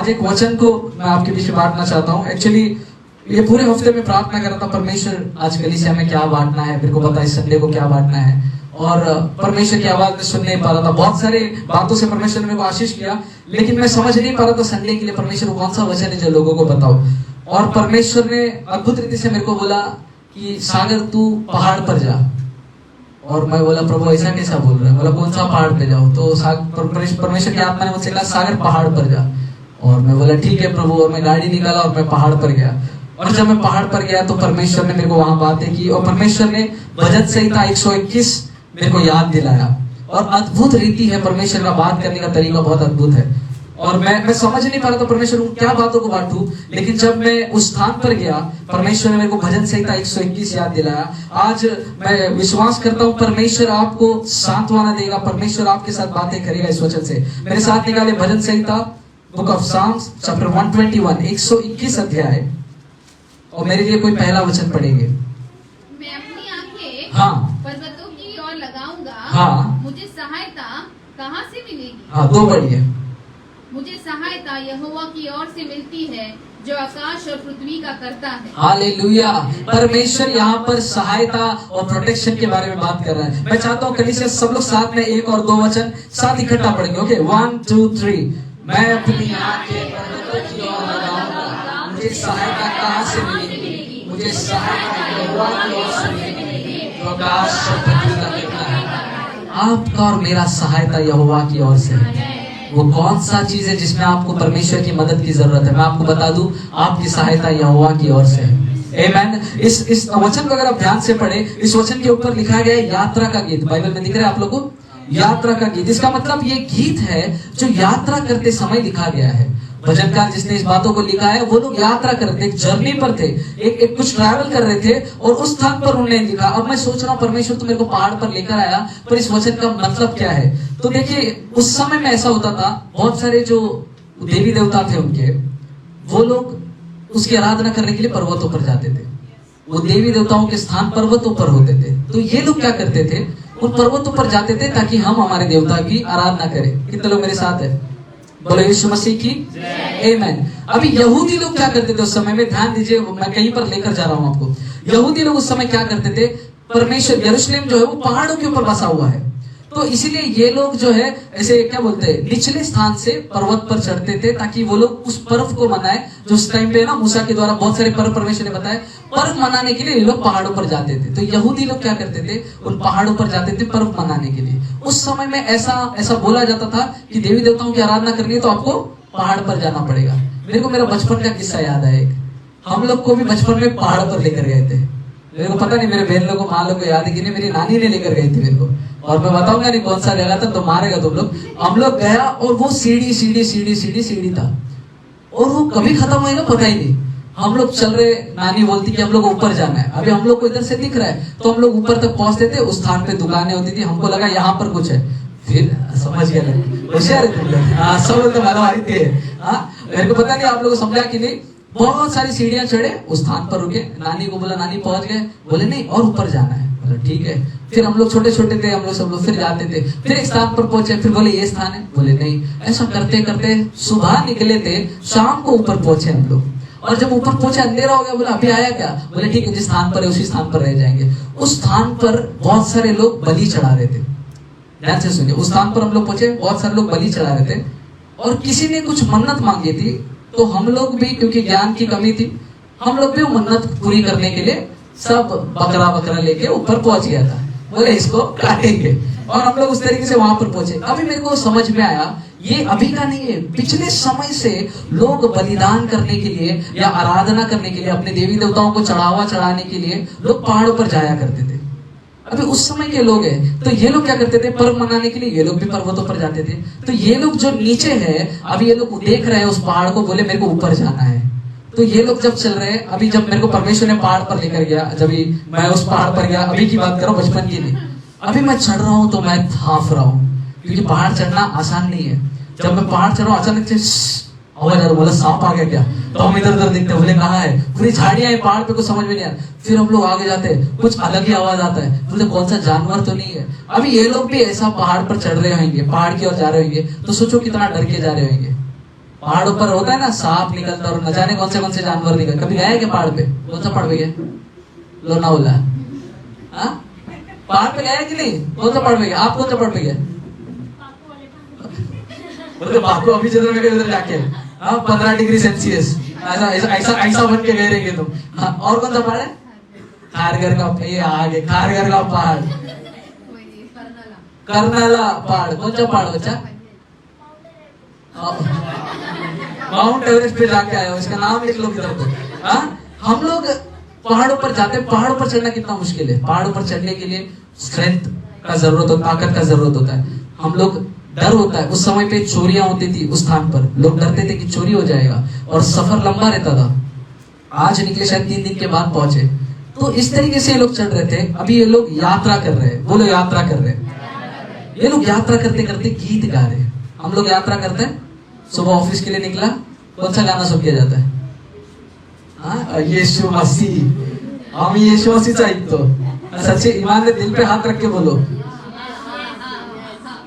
आज एक वचन को मैं आपके बीच में बांटना चाहता हूँ। एक्चुअली ये पूरे हफ्ते में प्रार्थना कर रहा था, परमेश्वर आज कलीसिया में क्या बांटना है, मेरे को पता है संडे को क्या बांटना है, और परमेश्वर की आवाज में सुन नहीं पा रहा था। बहुत सारे बातों से परमेश्वर ने मेरे को आशीष किया, लेकिन मैं समझ नहीं पा रहा था संडे के लिए परमेश्वर कौन सा वचन है जो लोगों को बताओ। और परमेश्वर ने अद्भुत रीति से मेरे को बोला कि सागर तू पहाड़ पर जा। और मैं बोला प्रभु ऐसा कैसा बोल रहा है, बोला कौन सा पहाड़ पे जाओ। तो परमेश्वर की आत्मा ने मुझसे कहा सागर पहाड़ पर जा। और मैं बोला ठीक है प्रभु, और मैं गाड़ी निकाला और मैं पहाड़ पर गया। और जब मैं पहाड़ पर गया तो परमेश्वर ने मेरे को वहां बातें की, और परमेश्वर ने भजन संहिता 121 मेरे को याद दिलाया। और अद्भुत रीति है, परमेश्वर का बात करने का तरीका बहुत अद्भुत है। और मैं समझ नहीं पा रहा था परमेश्वर को क्या बातों को बांटूं, लेकिन जब मैं उस स्थान पर गया परमेश्वर ने मेरे को भजन संहिता 121 याद दिलाया। आज मैं विश्वास करता हूँ परमेश्वर आपको सांत्वना देगा, परमेश्वर आपके साथ बातें करेगा इस वचन से। मेरे साथ निकाले भजन संहिता बुक ऑफ साम्स चैप्टर 121 121 अध्याय, और मेरे लिए कोई पहला वचन पढ़ेंगे। मैं अपनी आंखें हाँ पर्वतों की ओर लगाऊंगा, हाँ मुझे सहायता कहाँ से मिलेगी? हाँ दो बढ़िए। मुझे सहायता यहोवा की ओर से मिलती है जो आकाश और पृथ्वी का करता है। हालेलुया। परमेश्वर यहाँ पर सहायता और प्रोटेक्शन के बारे में बात कर रहा है। मैं चाहता हूँ कलीसिया सब लोग साथ में एक और दो वचन साथ इकट्ठा पढ़ेंगे। ओके 1 2 3। मैं अपनी आंखें पर्वतों की ओर लगाऊंगा, मुझे सहायता कहाँ से मिलेगी? मुझे सहायता यहोवा की ओर से मिलेगी जो आकाश और पृथ्वी का करता है। आपका और मेरा सहायता यहोवा की ओर से है। वो कौन सा चीज है जिसमें आपको परमेश्वर की मदद की जरूरत है? मैं आपको बता दूं, आपकी सहायता यहोवा की ओर से है। आमेन। इस वचन को अगर आप ध्यान से पढ़े, इस वचन के ऊपर लिखा गया है यात्रा का गीत। बाइबल में दिख रहा है आप लोगों को, यात्रा का गीत। इसका मतलब ये गीत है जो यात्रा करते समय लिखा गया है। भजनकार जिसने इस बातों को लिखा है वो लोग यात्रा कर रहे थे, एक जर्नी पर थे, एक कुछ ट्रैवल कर रहे थे, और उस स्थान पर उन्होंने लिखा। अब मैं सोच रहा हूँ परमेश्वर तो मेरे को पहाड़ पर लेकर आया, पर इस वचन का मतलब क्या है? तो देखिए उस समय में ऐसा होता था, बहुत सारे जो देवी देवता थे उनके, वो लोग उसकी आराधना करने के लिए पर्वतों पर जाते थे। वो देवी देवताओं के स्थान पर्वतों पर होते थे। तो ये लोग क्या करते थे, उन पर्वतों पर जाते थे ताकि हम हमारे देवता की आराधना करें। कितने लोग मेरे साथ है? बोलो यीशु मसीह की आमेन। अभी यहूदी लोग क्या करते थे उस समय में, ध्यान दीजिए, मैं कहीं पर लेकर जा रहा हूं आपको। यहूदी लोग उस समय क्या करते थे, परमेश्वर यरूशलेम जो है वो पहाड़ों के ऊपर बसा हुआ है, तो इसीलिए ये लोग जो है ऐसे क्या बोलते हैं, निचले स्थान से पर्वत पर चढ़ते थे ताकि वो लोग उस पर्व को मनाए जो उस टाइम पे ना मूसा के द्वारा बहुत सारे पर्व परमेश्वर ने बताए। पर्व मनाने के लिए ये लोग पहाड़ों पर जाते थे। तो यहूदी लोग क्या करते थे, उन पहाड़ों पर जाते थे पर्व मनाने के लिए। उस समय में ऐसा बोला जाता था कि देवी देवताओं की आराधना करनी है तो आपको पहाड़ पर जाना पड़ेगा। मेरे को मेरा बचपन का किस्सा याद है। हम लोग को भी बचपन में पहाड़ों पर लेकर गए थे। मेरे को पता नहीं मेरे बहन लोगों को, माँ लोग को याद है कि नहीं, मेरी नानी ने लेकर गई थी मेरे को, और मैं बताऊंगा नहीं कौन सा जगह था तो मारेगा तुम लोग। हम लोग गया और वो सीढ़ी था, और वो कभी खत्म हुई ना पता ही नहीं। हम लोग चल रहे, नानी बोलती कि हम लोग ऊपर जाना है। अभी हम लोग को इधर से दिख रहा है तो हम लोग ऊपर तक पहुंचते थे। उस स्थान पे दुकानें होती थी, हमको लगा यहाँ पर कुछ है, फिर समझ गया होशियार है तुम लोग। हाँ सब तो मालूम थे। हाँ मेरे को पता नहीं आप लोग को समझा कि नहीं। बहुत सारी सीढ़ियां चढ़े, उस स्थान पर रुके, नानी को बोला नानी पहुंच गए, बोले नहीं और ऊपर जाना है। बोला ठीक है। फिर हम लोग छोटे छोटे थे, हम लोग सब लोग फिर जाते थे, फिर एक स्थान पर पहुंचे, फिर बोले ये स्थान है, बोले नहीं। ऐसा करते करते सुबह निकले थे, शाम को ऊपर पहुंचे हम लोग। और जब ऊपर पहुंचे अंधेरा हो गया, बोला अभी आया क्या? बोले ठीक है, जिस स्थान पर है उसी स्थान पर रह जाएंगे। उस स्थान पर बहुत सारे लोग बलि चढ़ा रहे थे। ध्यान से सुनिए, उस स्थान पर हम लोग पहुंचे, बहुत सारे लोग बलि चढ़ा रहे थे, और किसी ने कुछ मन्नत मांगी थी। तो हम लोग भी, क्योंकि ज्ञान की कमी थी, हम लोग भी मन्नत पूरी करने के लिए सब बकरा लेके ऊपर पहुंच गया था। बोले इसको काटेंगे, और हम लोग उस तरीके से वहां पर पहुंचे। अभी मेरे को समझ में आया ये अभी का नहीं है, पिछले समय से लोग बलिदान करने के लिए या आराधना करने के लिए, अपने देवी देवताओं को चढ़ावा चढ़ाने के लिए लोग पहाड़ों पर जाया करते थे। अभी उस समय के लोग हैं, तो ये लोग क्या करते थे, पर्व मनाने के लिए ये लोग भी पर्वतों पर जाते थे। तो ये लोग जो नीचे है, अभी ये लोग देख रहे हैं उस पहाड़ को, बोले मेरे को ऊपर जाना है। तो ये लोग जब चल रहे हैं, अभी जब मेरे को परमेश्वर ने पहाड़ पर लेकर गया, जब मैं उस पहाड़ पर गया, अभी की बात करो, बचपन की नहीं, अभी मैं चढ़ रहा हूँ तो मैं हाफ रहा हूँ, क्योंकि पहाड़ चढ़ना आसान नहीं है। जब मैं पहाड़ चढ़ रहा हूँ अचानक से आवाज आ रहा, बोला सांप आ गया क्या? तो हम इधर उधर देखते, बोले कहाँ है? पूरी झाड़ियां है पहाड़ पे, कुछ समझ में नहीं आ रहा। फिर हम लोग आगे जाते, कुछ अलग ही आवाज आता है, बोले कौन सा जानवर तो नहीं है। अभी ये लोग भी ऐसा पहाड़ पर चढ़ रहे होंगे, पहाड़ की ओर जा रहे होंगे, तो सोचो कितना डर के जा रहे होंगे। पहाड़ों पर होता है ना सांप निकलता और न जाने कौन से जानवर निकल। कभी गए क्या पहाड़ पे? कौन सा पहाड़ पे गए? लोनावाला। हाँ, पहाड़ पे गया कि नहीं? कौन सा पहाड़ पे गया? आप कौन सा पहाड़ पे गए? बोलते बापू अभी जिधर में गए उधर जाके। हाँ, 15 डिग्री सेल्सियस ऐसा बन के गए रहेंगे तुम। हाँ, और कौन सा पहाड़ है? खारघर का, ये आगे खारघर का पहाड़, कर्नाला पहाड़। कौन सा पहाड़ बच्चा? माउंट एवरेस्ट पे जाके आया हो, इसका नाम लिख लो किधर तो। हाँ, हम लोग पहाड़ों पर जाते हैं। पहाड़ों पर चढ़ना कितना मुश्किल है। पहाड़ों पर चढ़ने के लिए स्ट्रेंथ का जरूरत होता है, ताकत का जरूरत होता है। हम लोग डर होता है। उस समय पे चोरियां होती थी उस स्थान पर, लोग डरते थे कि चोरी हो जाएगा और सफर लंबा रहता था। आज निकले शायद 3 दिन के बाद पहुंचे। तो इस तरीके से ये लोग चढ़ रहे थे। अभी ये लोग यात्रा कर रहे हैं। बोलो यात्रा कर रहे हैं। ये लोग यात्रा करते करते गीत गा रहे हैं। हम लोग यात्रा करते हैं, सुबह ऑफिस के लिए निकला, कौन सा गाना सुन के जाता है? हाँ, यीशु मसीह। हम यीशु मसीह चाहिए तो सच्चे ईमान से दिल पे हाथ रख के बोलो।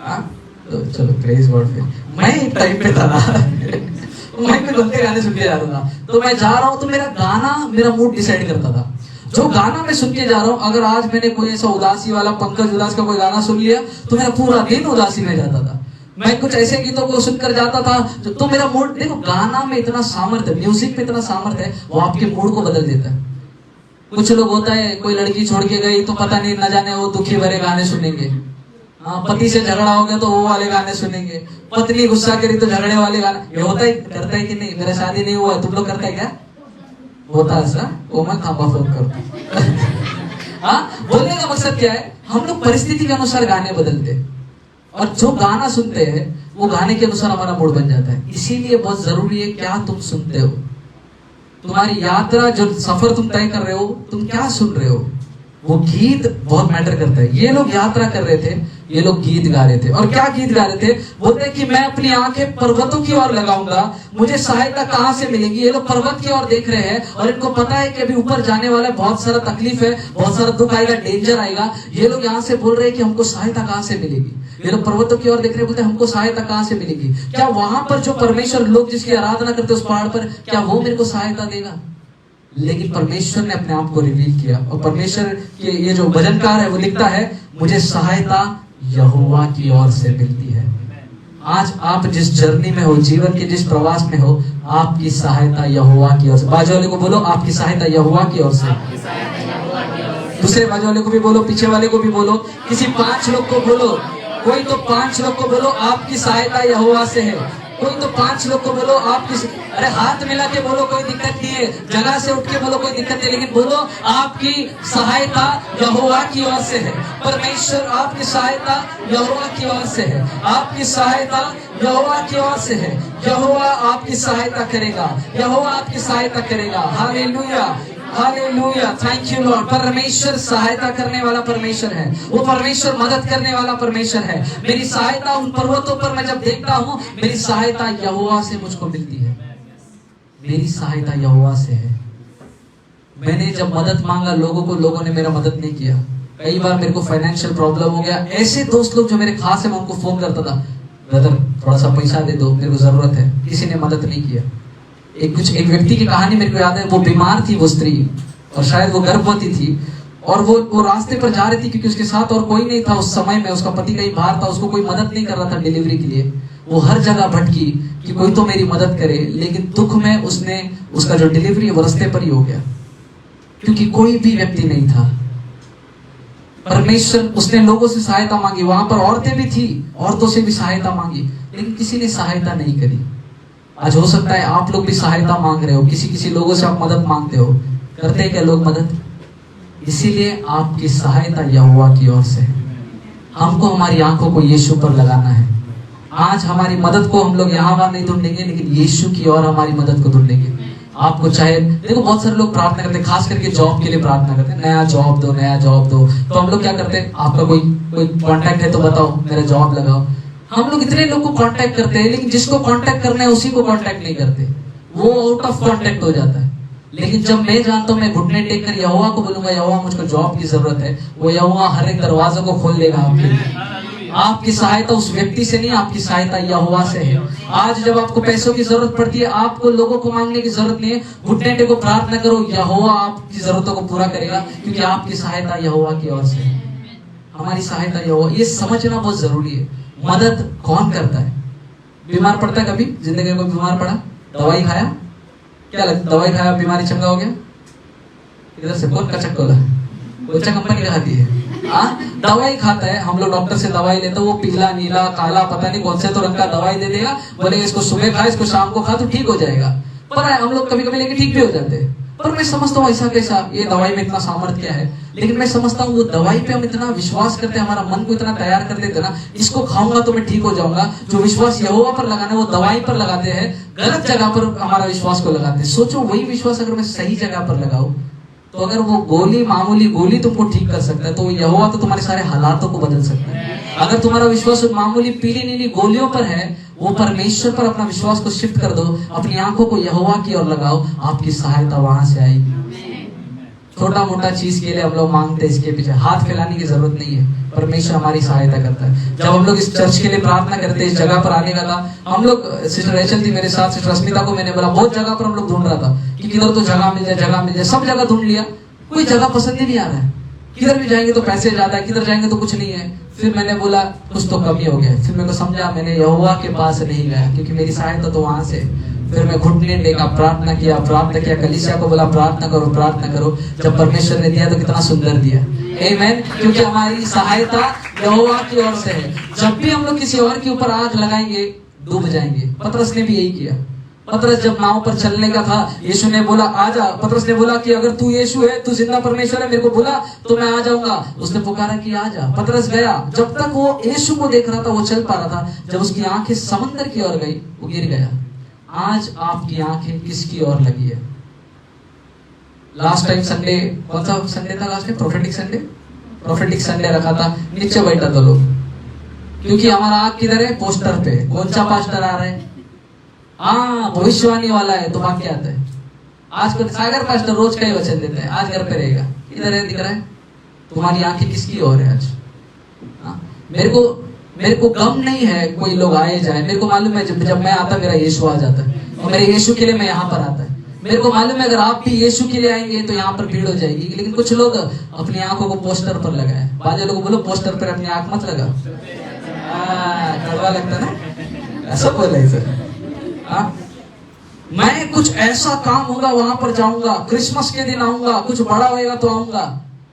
हाँ, तो चलो प्रेज वर्ड पे। मैं एक टाइम पे था मैं भी गंदे गाने सुन के जा रहा था। तो मैं जा रहा हूँ तो मेरा गाना मेरा मूड डिसाइड करता था। जो गाना मैं सुन के जा रहा हूँ, अगर आज मैंने कोई ऐसा उदासी वाला पंकज उदास का कोई गाना सुन लिया तो मेरा पूरा दिन उदासी में जाता था। मैं कुछ ऐसे गीतों को सुनकर जाता था तो मेरा मूड, देखो गाना में इतना सामर्थ्य, म्यूजिक में इतना सामर्थ्य है, वो आपके मूड को बदल देता है। कुछ लोग होता है, कोई लड़की छोड़ के गई तो पता नहीं, न जाने वो दुखी भरे गाने सुनेंगे। हाँ, पति से झगड़ा हो गया तो वो वाले गाने सुनेंगे। पत्नी गुस्सा करी तो झगड़े वाले गाने। ये होता है, करता है कि नहीं? मेरा शादी नहीं हुआ, तुम लोग करता है क्या? होता है ऐसा? वो मैं खामा फोन करता। हाँ, बोलने का मकसद क्या है? हम लोग परिस्थिति के अनुसार गाने बदलते हैं और जो गाना सुनते हैं वो गाने के अनुसार हमारा मूड बन जाता है। इसीलिए बहुत जरूरी है क्या तुम सुनते हो। तुम्हारी यात्रा, जो सफर तुम तय कर रहे हो, तुम क्या सुन रहे हो, वो गीत बहुत मैटर करता है। ये लोग यात्रा कर रहे थे, ये लोग गीत गा रहे थे। और क्या गीत गा रहे थे? बोलते कि मैं अपनी आंखें पर्वतों की ओर लगाऊंगा, मुझे सहायता कहां से मिलेगी। ये लोग पर्वत की ओर देख रहे हैं और इनको पता है कि अभी ऊपर जाने वाला है, बहुत सारा तकलीफ है, बहुत सारा दुख आएगा, डेंजर आएगा। ये लोग यहाँ से बोल रहे हैं कि हमको सहायता कहां से मिलेगी। ये लोग पर्वतों की ओर देख रहे हैं, बोलते हमको सहायता कहां से मिलेगी। क्या वहां पर जो परमेश्वर, लोग जिसकी आराधना करते उस पहाड़ पर, क्या वो मेरे को सहायता देगा? लेकिन परमेश्वर ने अपने आप को रिवील किया। और परमेश्वर के ये जो भजनकार है वो लिखता है, मुझे सहायता यहोवा की ओर से मिलती है। आज आप जिस जर्नी में हो, जीवन के जिस प्रवास में हो, आपकी सहायता यहोवा की ओर से। बाजू वाले को बोलो, आपकी सहायता यहोवा की ओर से। दूसरे बाजू वाले को भी बोलो, पीछे वाले को भी बोलो, किसी 5 लोग को बोलो, कोई तो 5 लोग को बोलो आपकी सहायता यहोवा से है। कोई तो 5 लोग को बोलो आपकी, अरे हाथ मिला के बोलो, कोई दिक्कत नहीं है। जगह से उठ के बोलो, कोई दिक्कत नहीं, लेकिन बोलो आपकी सहायता यहोवा की ओर से है। परमेश्वर आपकी सहायता यहोवा की ओर से है। आपकी सहायता यहोवा की ओर से है। यहोवा आपकी सहायता करेगा, यहोवा आपकी सहायता करेगा। Hallelujah, hallelujah, thank you Lord. परमेश्वर सहायता करने वाला परमेश्वर है। वो परमेश्वर मदद करने वाला परमेश्वर है। मेरी सहायता उन पर्वतों पर मैं जब देखता हूँ, मेरी सहायता यहोवा से मुझको मिलती है। मेरी सहायता यहोवा से है। मैंने जब मदद मांगा लोगों को, लोगों ने मेरा मदद नहीं किया। कई बार मेरे को फाइनेंशियल प्रॉब्लम हो गया। ऐसे दोस्त लोग जो मेरे खास है, मैं उनको फोन करता था, ब्रदर थोड़ा सा पैसा दे दो, मेरे को जरूरत है। किसी ने मदद नहीं किया। एक व्यक्ति की कहानी मेरे को याद है। वो बीमार थी, वो स्त्री, और शायद वो गर्भवती थी, और वो रास्ते पर जा रही थी क्योंकि उसके साथ और कोई नहीं था उस समय में। उसका पति कहीं बाहर था, उसको कोई मदद नहीं कर रहा था डिलीवरी के लिए। वो हर जगह भटकी कि कोई तो मेरी मदद करे, लेकिन दुख में उसका जो डिलीवरी है वो रास्ते पर ही हो गया, क्योंकि कोई भी व्यक्ति नहीं था। परमेश्वर, उसने लोगों से सहायता मांगी। वहां पर औरतें भी थी, औरतों से भी सहायता मांगी, लेकिन किसी ने सहायता नहीं करी। आज हो सकता है आप लोग भी सहायता मांग रहे हो, किसी लोगों से आप मदद मांगते हो। करते हैं क्या लोग मदद? इसीलिए आपकी सहायता यहोवा की ओर से है। हमको हमारी आंखों को यीशु पर लगाना है। आज हमारी मदद को हम लोग यहाँ वहां नहीं ढूंढेंगे, लेकिन यीशु की ओर हमारी मदद को ढूंढेंगे। आपको चाहे, देखो बहुत सारे लोग प्रार्थना करते हैं, खास करके जॉब के लिए प्रार्थना करते हैं, नया जॉब दो, नया जॉब दो। तो हम लोग क्या करते हैं, आपका कोई कॉन्टैक्ट है तो बताओ, मेरा जॉब लगाओ। हम लोग इतने लोग को कांटेक्ट करते हैं, लेकिन जिसको कांटेक्ट करना है उसी को कांटेक्ट नहीं करते, वो आउट ऑफ कांटेक्ट हो जाता है। लेकिन जब मैं जानता हूं, मैं घुटने टेक कर यहोवा को बोलूंगा, यहोवा मुझको जॉब की जरूरत है, वो यहोवा हर एक दरवाजे को खोल देगा आपके लिए। आपकी सहायता उस व्यक्ति से नहीं, आपकी सहायता यहोवा से है। आज जब आपको पैसों की जरूरत पड़ती है, आपको लोगों को मांगने की जरूरत नहीं है, घुटने टेको प्रार्थना करो, यहोवा आपकी जरूरतों को पूरा करेगा, क्योंकि आपकी सहायता यहोवा की ओर से है। हमारी सहायता यहोवा, ये समझना बहुत जरूरी है। मदद कौन करता है? बीमार पड़ता है कभी जिंदगी में? कोई बीमार पड़ा, दवाई खाया, क्या लगता दवाई खाया बीमारी चंगा हो गया? इधर से कौन कचक खोला? कोई कंपनी खाती है? दवाई खाता है, हम लोग डॉक्टर से दवाई लेते हैं, वो पीला नीला काला पता नहीं कौन से तो रंग का दवाई दे देगा, बोलेगा इसको सुबह खा, इसको शाम को खा तो ठीक हो जाएगा। पर हम लोग कभी कभी लेके ठीक भी हो जाते हैं। पर मैं समझता हूँ ऐसा कैसा, ये दवाई में इतना सामर्थ्य क्या है? लेकिन मैं समझता हूँ वो दवाई पे हम इतना विश्वास करते हैं, हमारा मन को इतना तैयार कर देते ना, इसको खाऊंगा तो मैं ठीक हो जाऊंगा। जो विश्वास यहोवा पर लगाना है वो दवाई पर लगाते हैं, गलत जगह पर हमारा विश्वास को लगाते हैं। सोचो वही विश्वास अगर मैं सही जगह पर लगाऊं, तो अगर वो गोली मामूली गोली तुमको ठीक कर सकता है, तो यहोवा तो तुम्हारे सारे हालातों को बदल सकता है। अगर तुम्हारा विश्वास मामूली पीली नीली गोलियों पर है, वो परमेश्वर पर अपना विश्वास को शिफ्ट कर दो, अपनी आंखों को यहोवा की ओर लगाओ, आपकी सहायता वहां से आएगी। छोटा मोटा चीज के लिए हम लोग मांगते हैं, इसके पीछे हाथ फैलाने की जरूरत नहीं है, परमेश्वर हमारी सहायता करता है। जब हम लोग इस चर्च के लिए प्रार्थना करते हैं, इस जगह पर आने का था, हम लोग सिस्टर रेचल थी मेरे साथ, सिस्टर अस्मिता को मैंने बोला, बहुत जगह पर हम लोग ढूंढ रहा था कि किधर तो जगह मिल जाए, जगह मिल जाए, सब जगह ढूंढ लिया, कोई जगह पसंद ही नहीं आ रहा है। किधर भी जाएंगे तो पैसे ज्यादा है, किधर जाएंगे तो कुछ नहीं है। फिर मैंने बोला कुछ तो कमी हो गया। फिर मेरे को समझा, मैंने यहोवा के पास नहीं गया, क्योंकि मेरी सहायता तो वहां से। फिर मैं घुटने टेका, प्रार्थना किया, कलीसिया को बोला प्रार्थना करो, प्रार्थना करो। जब परमेश्वर ने दिया तो कितना सुंदर दिया, आमीन। क्योंकि हमारी सहायता यहोवा की ओर से है। जब भी हम लोग किसी और के ऊपर आग लगाएंगे, डूब जाएंगे। पतरस ने भी यही किया। पतरस जब नाव पर चलने का था, यीशु ने बोला आजा। पतरस ने बोला कि अगर तू यीशु है, तू जिंदा परमेश्वर है, मेरे को बुला तो मैं आ जाऊंगा। उसने पुकारा कि आजा। पतरस गया। जब तक वो यीशु को देख रहा था, वो चल पा रहा था। जब उसकी आंखें समंदर की ओर गई, वो गिर गया। आज आपकी आंखें किसकी ओर लगी है? लास्ट टाइम संडे, कौन सा संडे था last time? Prophetic Sunday. Prophetic Sunday रखा था, नीचे बैठा था लोग, क्योंकि हमारा आंख किधर है? पोस्टर पे। कौन सा पास्टर आ रहा है? भविष्यवाणी वाला है, तो वाक्य आता है। आज को सागर पास्टर रोज का ही वचन देता है, आज घर पे रहेगा। इधर है, दिख रहा है? तुम्हारी आंखें किसकी ओर है आज? मेरे को गम नहीं है कोई लोग आए जाए। मेरे को मालूम है जब मैं आता मेरा यीशु आ जाता है, और मेरे यीशु के लिए मैं यहाँ पर आता है। मेरे को मालूम है अगर आप भी यीशु के लिए आएंगे तो यहाँ पर भीड़ हो जाएगी। लेकिन कुछ लोग अपनी आंखों को पोस्टर पर लगाए। बाजे लोग बोलो पोस्टर पर अपनी आंख मत लगा, कड़वा लगता ना, ऐसा बोला सर। मैं कुछ ऐसा काम होगा वहां पर जाऊंगा, क्रिसमस के दिन आऊंगा, कुछ बड़ा होएगा तो आऊंगा।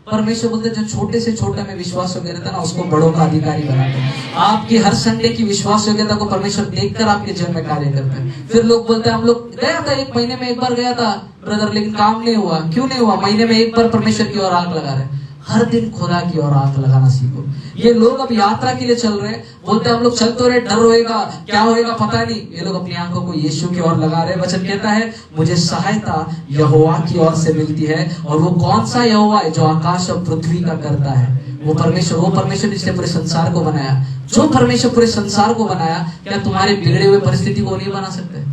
परमेश्वर बोलते जो छोटे से छोटे में विश्वास योग्य रहता है ना, उसको बड़ों का अधिकारी बनाते हैं। आपकी हर संडे की विश्वास योग्यता को परमेश्वर देखकर आपके जीवन में कार्य करता है। फिर लोग बोलते हैं हम लोग गया था, 1 महीने में 1 बार गया था ब्रदर, लेकिन काम नहीं हुआ। क्यों नहीं हुआ? महीने में 1 बार परमेश्वर की ओर आग लगा रहे। हर दिन खुदा की ओर आग लगाना सीखो। ये लोग अब यात्रा के लिए चल रहे हैं, बोलते हम लोग चल तो रहे, डर होएगा, क्या होएगा पता नहीं। ये लोग अपनी आंखों को यीशु की ओर लगा रहे। वचन कहता है मुझे सहायता यहोवा की ओर से मिलती है। और वो कौन सा यहोवा है? जो आकाश और पृथ्वी का करता है। वो परमेश्वर जिसने पूरे संसार को बनाया। जो परमेश्वर पूरे संसार को बनाया, क्या तुम्हारे बिगड़े हुए परिस्थिति को नहीं बना सकते?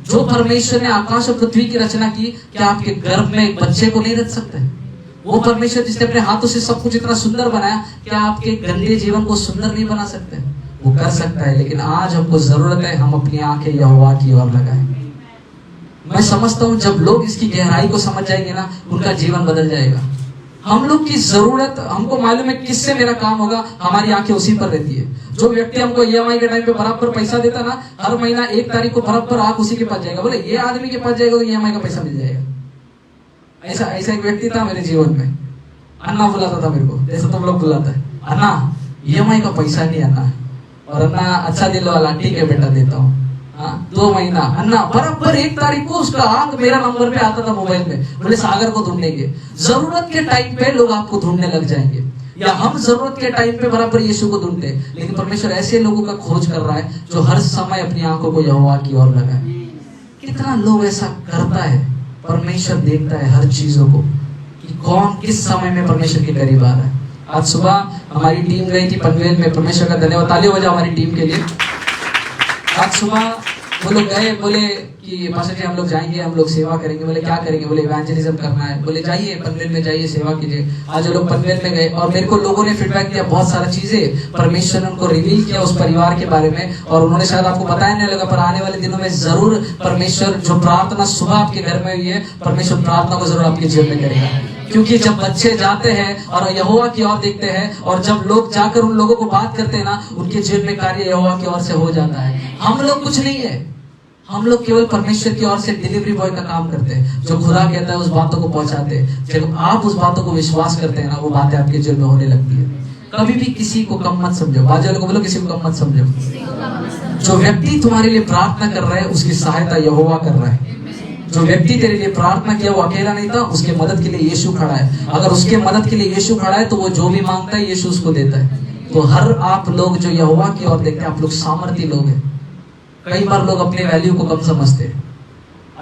जो परमेश्वर ने आकाश और पृथ्वी की रचना की, क्या आपके गर्भ में एक बच्चे को नहीं रख सकते? वो परमेश्वर जिसने अपने हाथों से सब कुछ इतना सुंदर बनाया, क्या आपके गंदे जीवन को सुंदर नहीं बना सकते? वो कर सकता है। लेकिन आज हमको जरूरत है हम अपनी आंखें यहोवा की ओर लगाएं। मैं समझता हूँ जब लोग इसकी गहराई को समझ जाएंगे ना, उनका जीवन बदल जाएगा। हम लोग की जरूरत, हमको मालूम है किससे मेरा काम होगा, हमारी आंखें उसी पर रहती है। जो व्यक्ति हमको EMI के टाइम पे बराबर पैसा देता ना, हर महीना 1 तारीख को बराबर आंख उसी के पास जाएगा। बोले ये आदमी के पास जाएगा तो EMI का पैसा मिल जाएगा। ऐसा एक व्यक्ति था मेरे जीवन में। अन्ना बुलाता था मेरे को, जैसे तुम लोग बुलाता है, अन्ना EMI का पैसा नहीं अन्ना। और अन्ना अच्छा दिल वाला, ठीक है बेटा देता हूँ। 2 महीना अन्ना बराबर 1 तारीख को उसका आंक मेरा नंबर पे आता था मोबाइल में। बोले सागर को ढूंढेंगे। जरूरत के टाइम पे लोग आपको ढूंढने लग जाएंगे, या हम जरूरत के टाइम पे बराबर यीशु को ढूंढते हैं। लेकिन परमेश्वर ऐसे लोगों का खोज कर रहा है जो हर समय अपनी आंखों को यहोवा की ओर लगाए। कितना लोग ऐसा करता है? परमेश्वर देखता है हर चीजों को, कि कौन किस समय में परमेश्वर के करीब आ रहा है। आज सुबह हमारी टीम गई थी पनवेल में, परमेश्वर का धन्यवाद, तालियां बजाओ हमारी टीम के लिए। आज सुबह वो लोग गए, बोले कि पास्टर जी हम लोग जाएंगे, हम लोग सेवा करेंगे। बोले क्या करेंगे? बोले इवेंजलिज्म करना है। बोले जाइए पनवेल में जाइए, सेवा कीजिए। आज वो लोग पनवेल में गए और मेरे को लोगों ने फीडबैक दिया, बहुत सारा चीजें परमेश्वर ने उनको रिवील किया उस परिवार के बारे में, और उन्होंने शायद आपको बताया नहीं लगा, पर आने वाले दिनों में जरूर परमेश्वर जो प्रार्थना सुबह आपके घर में हुई है, परमेश्वर प्रार्थना को जरूर आपके जीवन में करेगा। क्योंकि जब बच्चे जाते हैं और यहोवा की ओर देखते हैं, और जब लोग जाकर उन लोगों को बात करते हैं ना, उनके जीवन में कार्य यहोवा की ओर से हो जाता है। हम लोग कुछ नहीं है, हम लोग केवल परमेश्वर की ओर से डिलीवरी बॉय का काम करते हैं। जो खुदा कहता है उस बातों को पहुंचाते हैं। जब आप उस बातों को विश्वास करते हैं ना, वो बातें आपके जीवन में होने लगती है। कभी भी किसी को कम मत समझो। बाजू वालों को बोलो किसी को कम मत समझो। जो व्यक्ति तुम्हारे लिए प्रार्थना कर रहा है उसकी सहायता यहोवा कर रहा है। जो व्यक्ति तेरे लिए प्रार्थना किया वो अकेला नहीं था, उसके मदद के लिए यीशु खड़ा है। अगर उसके मदद के लिए यीशु खड़ा है तो वो जो भी मांगता है यीशु उसको देता है। तो हर आप लोग जो यहोवा की ओर देखते हैं, आप लोग सामर्थी लोग हैं। कई बार लोग अपने वैल्यू को कम समझते हैं।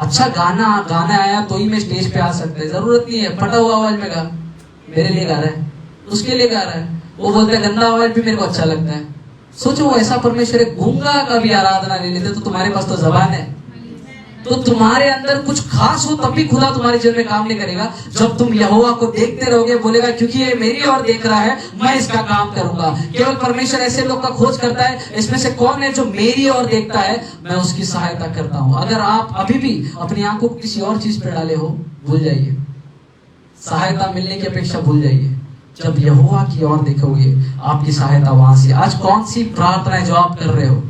अच्छा गाना आया तो ही मैं स्टेज पे आ सकता है, जरूरत नहीं है फटा हुआ आवाज में गा। मेरे लिए गा रहा है, उसके लिए गा रहा है। वो बोलता है गंदा आवाज भी मेरे को अच्छा लगता है। सोचो वो ऐसा परमेश्वर है, गूंगा का भी आराधना ले लेते, तो तुम्हारे पास तो जबान है। तो तुम्हारे अंदर कुछ खास हो तभी खुदा तुम्हारे जीवन में काम नहीं करेगा। जब तुम यहोवा को देखते रहोगे, बोलेगा क्योंकि ये मेरी ओर देख रहा है, मैं इसका काम करूंगा। केवल परमेश्वर ऐसे लोग का खोज करता है, इसमें से कौन है जो मेरी ओर देखता है, मैं उसकी सहायता करता हूं। अगर आप अभी भी अपनी आंखों को किसी और चीज पे डाले हो, भूल जाइए। सहायता मिलने की अपेक्षा भूल जाइए। जब यहोवा की ओर देखोगे, आपकी सहायता वहां से। आज कौन सी प्रार्थना है जो आप कर रहे हो?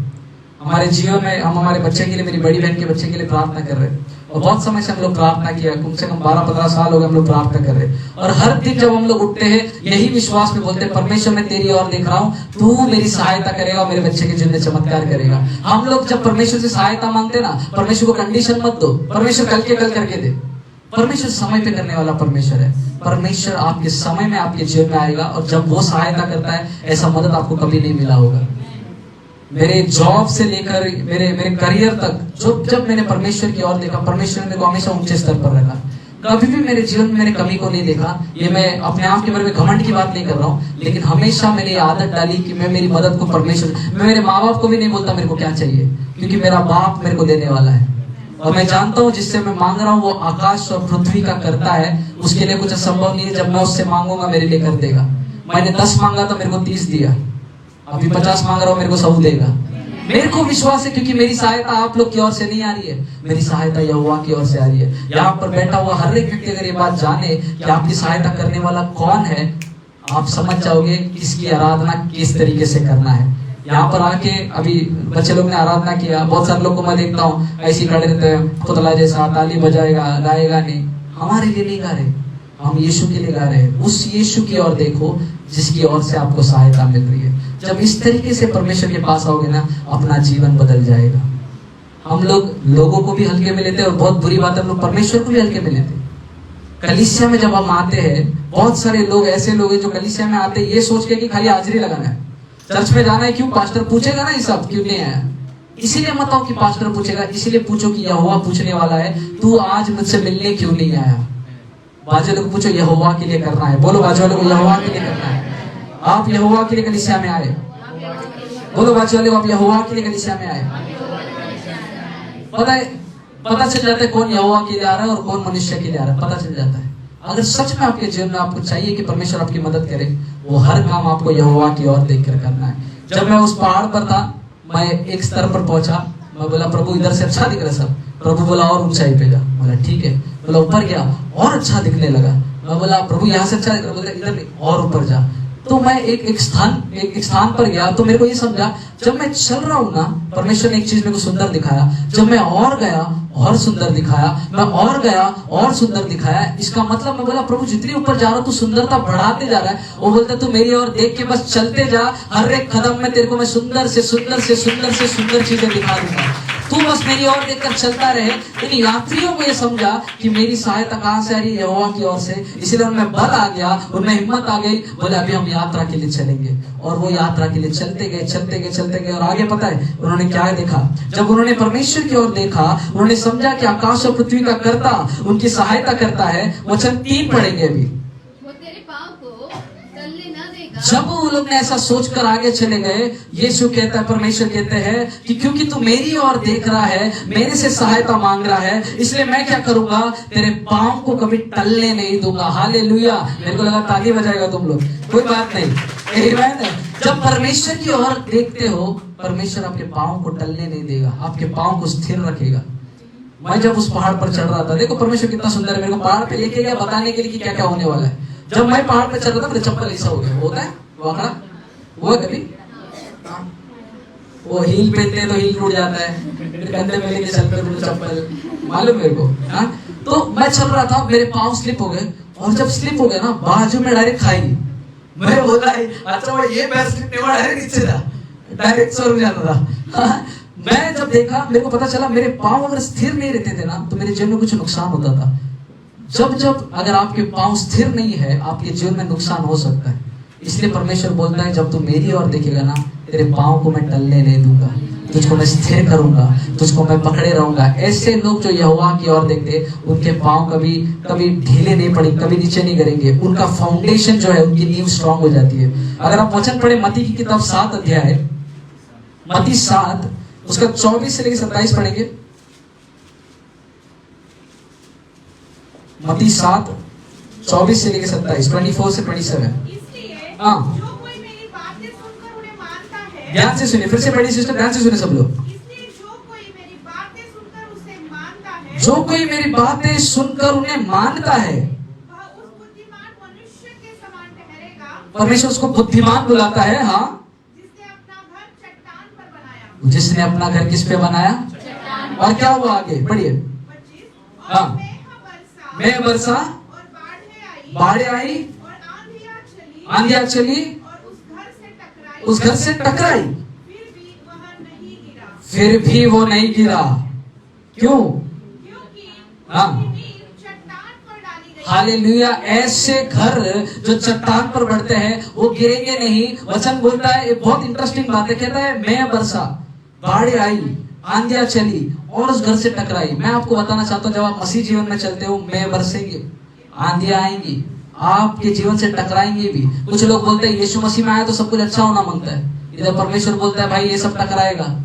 हमारे जीवन में हम हमारे बच्चे के लिए, मेरी बड़ी बहन के बच्चे के लिए प्रार्थना कर रहे हैं, और बहुत समय से हम लोग प्रार्थना किया, कम से कम 12-15 साल हो गए हम लोग प्रार्थना कर रहे हैं। और हर दिन जब हम लोग उठते हैं, यही विश्वास में बोलते हैं, परमेश्वर मैं तेरी ओर देख रहा हूँ, तू मेरी सहायता करेगा और मेरे बच्चे के जीवन में चमत्कार करेगा। हम लोग जब परमेश्वर से सहायता मांगते ना, परमेश्वर को कंडीशन मत दो, परमेश्वर कल के कल करके दे। परमेश्वर समय पे करने वाला परमेश्वर है। परमेश्वर आपके समय में आपके जीवन में आएगा, और जब वो सहायता करता है, ऐसा मदद आपको कभी नहीं मिला होगा। मेरे जॉब से लेकर मेरे करियर तक, जब मैंने परमेश्वर की ओर देखा, परमेश्वर ने मेरे को हमेशा ऊंचे स्तर पर रखा। कभी भी मेरे जीवन में मैंने कमी को नहीं देखा। ये मैं अपने आप के बारे में घमंड की बात नहीं कर रहा हूँ, लेकिन हमेशा मैंने ये आदत डाली कि मैं मेरी मदद को परमेश्वर, मैं मेरे माँ बाप को भी नहीं बोलता मेरे को क्या चाहिए, क्योंकि मेरा बाप मेरे को देने वाला है। और मैं जानता हूँ जिससे मैं मांग रहा हूँ वो आकाश और पृथ्वी का करता है। उसके लिए कुछ असंभव नहीं है। जब मैं उससे मांगूंगा मेरे लिए कर देगा। मैंने 10 मांगा तो मेरे को 30 दिया, अभी 50 मांग रहा हूँ, मेरे को 100 देगा। मेरे को विश्वास है, क्योंकि मेरी सहायता आप लोग की ओर से नहीं आ रही है, मेरी सहायता यहोवा की ओर से आ रही है। यहाँ पर बैठा हुआ हर एक व्यक्ति अगर ये बात जाने कि आपकी सहायता करने वाला कौन है, आप समझ जाओगे किसकी आराधना किस तरीके से करना है। यहाँ पर आके अभी बच्चे लोग ने आराधना किया, बहुत सारे लोग को मैं देखता हूँ ऐसे खड़े रहते हैं, पुतला जैसा, ताली बजाएगा, गाएगा नहीं। हमारे लिए नहीं गा रहे, हम यीशु के लिए गा रहे हैं। उस यीशु की ओर देखो जिसकी ओर से आपको सहायता मिल रही है। जब इस तरीके से परमेश्वर के पास आओगे ना, अपना जीवन बदल जाएगा। हम लोग लोगों को भी हल्के में लेते हैं, और बहुत बुरी बात है हम लोग परमेश्वर को भी हल्के में लेते हैं। कलीसिया में जब हम आते हैं, बहुत सारे लोग ऐसे लोग हैं जो कलीसिया में आते हैं ये सोच के कि खाली हाजिरी लगाना है, चर्च में जाना है। क्यों? पास्टर पूछेगा ना ये सब क्यों नहीं आया। इसीलिए मत आओ कि पास्टर पूछेगा, इसीलिए पूछो कि यहोवा पूछने वाला है, तू आज मुझसे मिलने क्यों नहीं आया। बाजू लोग पूछो, यहोवा के लिए करना है। बोलो बाजू वालों को, यहोवा के लिए करना है। आप यहोवा के लिए कलीसिया में आए। बोलो बाजू वाले, आप यहोवा के लिए कलीसिया में आए। पता चल जाता है कौन यहोवा के लिए आ रहा है और कौन मनुष्य के लिए आ रहा है, पता चल जाता है। अगर सच में आपके जीवन में आपको चाहिए कि परमेश्वर आपकी मदद करे, वो हर काम आपको यहोवा की ओर देखकर करना है। जब मैं उस पहाड़ पर था, मैं एक स्तर पर पहुंचा, मैं बोला प्रभु इधर से अच्छा दिख रहा है सब। प्रभु बोला और ऊंचाई पे जा। बोला ठीक है। बोला ऊपर गया और अच्छा दिखने लगा। मैं बोला प्रभु यहाँ से अच्छा दिख रहा है। बोला इधर नहीं और ऊपर जा। तो मैं एक स्थान पर गया, तो मेरे को ये समझा, जब मैं चल रहा हूँ ना, परमेश्वर ने एक चीज मेरे को सुंदर दिखाया। जब मैं और गया और सुंदर दिखाया, मैं और गया और सुंदर दिखाया। इसका मतलब मैं बोला प्रभु जितनी ऊपर जा रहा हूँ तू सुंदरता बढ़ाते जा रहा है। वो बोलता तू मेरी ओर देख के बस चलते जा, हर एक कदम में तेरे को मैं सुंदर से सुंदर से सुंदर से सुंदर चीजें दिखा दूंगा, तू बस मेरी ओर देखकर चलता रहे। लेकिन यात्रियों को ये समझा कि मेरी सहायता कहाँ से आ रही है, यहोवा की ओर से। इसीलिए उनमें बल आ गया, उनमें हिम्मत आ गई। बोले अभी हम यात्रा के लिए चलेंगे। और वो यात्रा के लिए चलते गए चलते गए चलते गए। और आगे पता है उन्होंने क्या देखा? जब उन्होंने परमेश्वर की ओर देखा, उन्होंने समझा कि आकाश और पृथ्वी का कर्ता उनकी सहायता करता है। वचन 3 पढ़ेंगे अभी। वो तेरे पाँव को तलने न ठहरेगा। जब वो लोग ने ऐसा सोचकर आगे चले गए, यीशु कहता है, परमेश्वर कहते हैं कि क्योंकि तू मेरी ओर देख रहा है, मेरे से सहायता मांग रहा है, इसलिए मैं क्या करूंगा, तेरे पांव को कभी टलने नहीं दूंगा। हालेलुया। मेरे को लगा ताली बजाएगा तुम लोग, कोई बात नहीं। आमीन। जब परमेश्वर की ओर देखते हो, परमेश्वर आपके पांव को टलने नहीं देगा, आपके पांव को स्थिर रखेगा। मैं जब उस पहाड़ पर चढ़ रहा था, देखो परमेश्वर कितना सुंदर है, मेरे को पहाड़ पे लेके गया बताने के लिए कि क्या क्या होने वाला है। जब मैं पहाड़ पे चल रहा था, मेरा चप्पल ऐसा हो गया, होता है वाकड़ा हुआ कभी? वो हील पहनते हैं तो हील टूट जाता है, फिर कंधे में लेके चलते हैं तो चप्पल, मालूम मेरे को। हाँ, तो मैं चल रहा था, मेरे पाँव स्लिप हो गए, और जब स्लिप हो गया ना, बाजू में डायरेक्ट खाई। मैं बोला अच्छा वो ये पैर स्लिप नहीं हुआ, डायरेक्ट नीचे था, डायरेक्ट सो जाता था। मैं जब देखा, मेरे को पता चला मेरे पाँव अगर स्थिर नहीं रहते थे ना, तो मेरे जीवन में कुछ नुकसान होता था। जब अगर आपके पाँव स्थिर नहीं है, आपके जीवन में नुकसान हो सकता है। इसलिए परमेश्वर बोलता है, जब तू मेरी ओर देखेगा ना, तेरे पाँव को मैं टलने नहीं दूंगा, तुझको मैं स्थिर करूंगा, तुझको मैं पकड़े रहूंगा। ऐसे लोग जो यहोवा की ओर देखते, उनके पाँव कभी कभी ढीले नहीं पड़े, कभी नीचे नहीं करेंगे, उनका फाउंडेशन जो है, उनकी नींव स्ट्रांग हो जाती है। अगर आप वचन पढ़े मत्ती की किताब 7 अध्याय, मत्ती 7 उसका 24 से लेकर 27 पढ़ेंगे। मत्ती 7 24 से लेकर 27, 24 से 27। इसलिए हाँ, जो कोई मेरी बातें सुनकर उन्हें मानता है, ध्यान से सुनिए, फिर से पढ़िए सिस्टर, ध्यान से सुनिए सब लोग। इसलिए जो कोई मेरी बातें सुनकर उसे मानता है, जो कोई मेरी बातें सुनकर उन्हें मानता है, वह उस बुद्धिमान मनुष्य के समान ठहरेगा, परमेश्वर उसको बुद्धिमान बुलाता है। हाँ, जिसने अपना घर चट्टान पर बनाया। जिसने अपना घर किस पे बनाया, और क्या हुआ आगे पढ़िए। 25 हाँ। और मैं बरसा और बाढ़ आई, और आंधियां चली और उस घर से टकराई, फिर भी वह नहीं गिरा, क्यों? क्योंकि हाँ। उसकी नींव चट्टान पर डाली गई। हालेलुया। ऐसे घर जो चट्टान पर बढ़ते हैं, वो गिरेंगे नहीं। वचन बोलता है, एक बहुत इंटरेस्टिंग बात है, कहता है मैं बरसा, बाढ़ आई, आंधियां चली और उस घर से टकराई। मैं आपको बताना चाहता हूँ, जब आप मसीह जीवन में चलते हो, मैं बरसेंगे, आंधियां आएंगी, आपके जीवन से टकराएंगे भी। कुछ लोग बोलते हैं यीशु मसीह में आया तो सब कुछ अच्छा होना मांगता है, इधर परमेश्वर बोलता है भाई ये सब टकराएगा।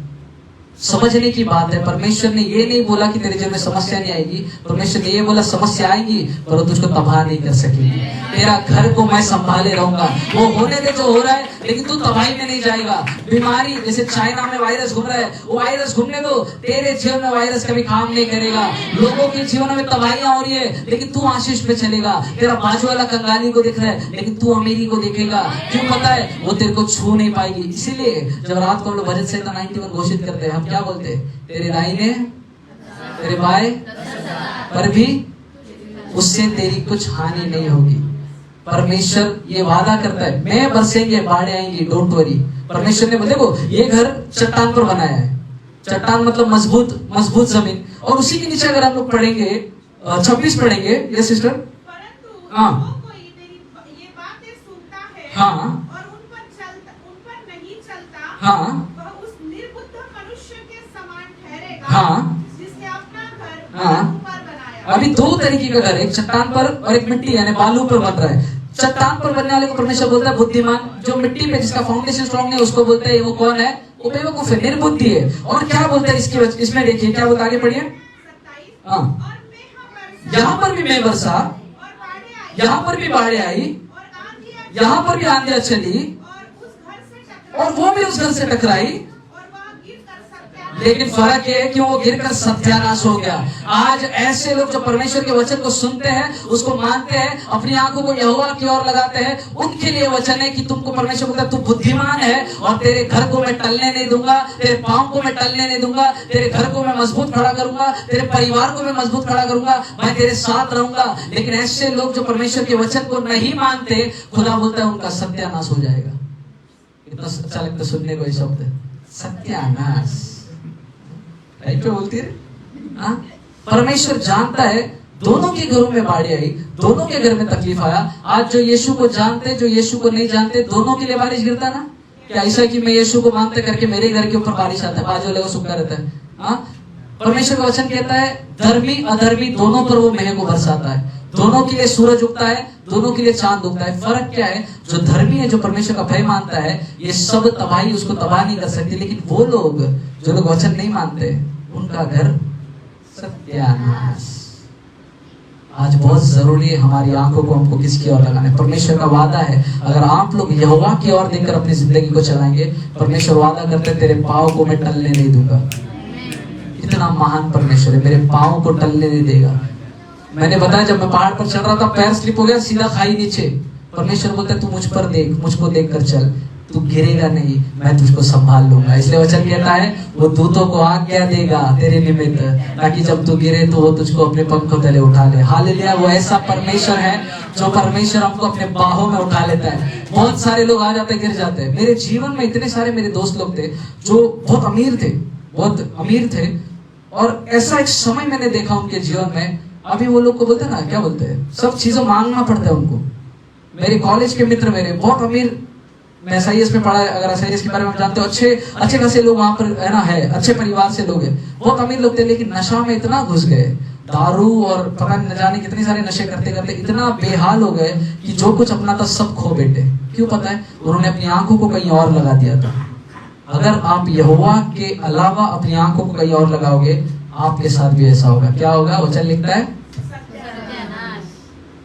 समझने की बात है, परमेश्वर ने ये नहीं बोला कि तेरे जीवन में समस्या नहीं आएगी, परमेश्वर ने ये बोला समस्या आएगी पर वो तुझको तबाह नहीं कर सकेगी। तेरा घर को मैं संभाले रहूंगा, वो होने दे जो हो रहा है, लेकिन तू तबाही में नहीं जाएगा। बीमारी, जैसे चाइना में वायरस घूम रहा है, वो वायरस घूमने दो, तेरे जीवन में वायरस कभी काम नहीं करेगा। लोगों के जीवन में तबाहियां हो रही है, लेकिन तू आशीष पे चलेगा। तेरा बाजू वाला कंगाली को देख रहा है, लेकिन तू अमीरी को देखेगा। क्यों पता है? वो तेरे को छू नहीं पाएगी। इसीलिए जब रात को हम लोग भजन संहिता 91 घोषित करते हैं, हम क्या बोलते हैं? तेरे दाहिने तेरे बाएं पर भी उससे तेरी कुछ हानि नहीं होगी। परमेश्वर ये वादा करता है, मैं बरसेंगे, बाढ़ आएंगी, डोंट वरी। परमेश्वर ने, देखो ये घर चट्टान पर बनाया है, चट्टान मतलब मजबूत जमीन, और उसी के नीचे अगर हम लोग पढ़ेंगे 26 पढ़ेंगे, ये सिस्टर। परंतु हाँ। जो कोई मेरी ये बातें सुनता है हाँ। और उन पर नहीं चलता, हाँ। वह उस निर्बुद्ध मनुष्य के समान ठहरेगा, हाँ। जिसने अपना घर हाँ। बालू पर बनाया। अभी दो तरीके का घर, एक चट्टान पर और एक मिट्टी यानी बालू पर बन रहा है। चट्टान पर बनने वाले को परमेश्वर बोलता है बुद्धिमान, जो मिट्टी पे जिसका फाउंडेशन स्ट्रांग है उसको बोलते हैं वो कौन है? वो बेवकूफ है, निर्बुद्धि है। और क्या बोलता है इसमें देखिए क्या बोलता है, आगे पढ़िए। 27 हाँ। और मैं यहाँ पर भी मैं बरसा, और बाढ़ें आई, यहाँ पर भी बाढ़ आई, और आंधियां यहाँ पर भी आंधियां चली, और उस घर से टकराई, और वो भी उस घर से टकराई, और वह गिरकर सत्यानाश। लेकिन फर्क ये है कि वो गिरकर सत्यानाश हो गया। आज ऐसे लोग जो परमेश्वर के वचन को सुनते हैं, उसको मानते हैं, अपनी आंखों को यहोवा की ओर लगाते हैं, उनके लिए वचन है कि तुमको परमेश्वर बोलता है तू बुद्धिमान है और तेरे घर को मैं टलने नहीं दूंगा, तेरे पांव को मैं टलने नहीं दूंगा, तेरे घर को मैं मजबूत खड़ा करूंगा, तेरे परिवार को मैं मजबूत खड़ा करूंगा, मैं तेरे साथ रहूंगा। लेकिन ऐसे लोग जो परमेश्वर के वचन को नहीं मानते, खुदा बोलता है उनका सत्यानाश हो जाएगा। इतना अच्छा लगता सुनने को ये शब्द, सत्यानाश। पे बोलती है। हाँ? परमेश्वर जानता है दोनों के घरों में बाढ़ आई, दोनों के घर में तकलीफ आया। आज जो यीशु को जानते, जो यीशु को नहीं जानते, दोनों के लिए बारिश गिरता ना। क्या ऐसा कि मैं यीशु को मानते करके मेरे घर के ऊपर बारिश आता है, बाजू वाले को सूखा रहता है? हाँ? परमेश्वर का वचन कहता है धर्मी अधर्मी दोनों पर वो मेह को बरसाता है, दोनों के लिए सूरज उगता है, दोनों के लिए चांद उगता है। फर्क क्या है? जो धर्मी है, जो परमेश्वर का भय मानता है, ये सब तबाही उसको तबाह नहीं कर सकती। लेकिन वो लोग जो लोग वचन नहीं मानते, उनका घर सत्यानाश। आज बहुत जरूरी है हमारी आंखों को हमको किसकी ओर लगाना है। परमेश्वर का वादा है, अगर आप लोग यहोवा की ओर देखकर अपनी जिंदगी को चलाएंगे, परमेश्वर वादा करते तेरे पाँव को मैं टलने नहीं दूंगा। इतना महान परमेश्वर है, मेरे पाँव को टलने नहीं देगा। मैंने बताया जब मैं पहाड़ पर चढ़ रहा था, पैर स्लिप हो गया, सीधा खाई नीचे। परमेश्वर बोलता है तू मुझ पर देख, मुझको देख कर चल, तू गिरेगा नहीं, मैं तुझको संभाल लूंगा। इसलिए वचन कहता है वो दूतों को आज्ञा देगा तेरे निमित्त, ताकि जब तू गिरे तो वो तुझको अपने पंखों तले उठा ले। हालेलुया। वो ऐसा परमेश्वर है जो परमेश्वर हमको अपने बाहों में उठा लेता है। बहुत सारे लोग आ जाते गिर जाते हैं। मेरे जीवन में इतने सारे मेरे दोस्त लोग थे जो बहुत अमीर थे, बहुत अमीर थे, और ऐसा एक समय मैंने देखा उनके जीवन में। अभी वो लोग को बोलते हैं ना, क्या बोलते हैं, सब चीजों मांगना पड़ता है उनको। मेरे कॉलेज के मित्र, मेरे बहुत अमीर, मैं SIS में पढ़ा है, अगर SIS के बारे में जानते हो, अच्छे खासे लोग वहां पर है ना, है अच्छे परिवार से लोग हैं, बहुत अमीर लोग थे, लेकिन नशा में इतना घुस गए, दारू और पता न जाने कितने सारे नशे करते करते इतना बेहाल हो गए कि जो कुछ अपना था सब खो बैठे। क्यों पता है? उन्होंने अपनी आंखों को कहीं और लगा दिया था। अगर आप यहोवा के अलावा अपनी आंखों को कहीं और लगाओगे, आपके साथ भी ऐसा होगा। क्या होगा? वचन लिखता है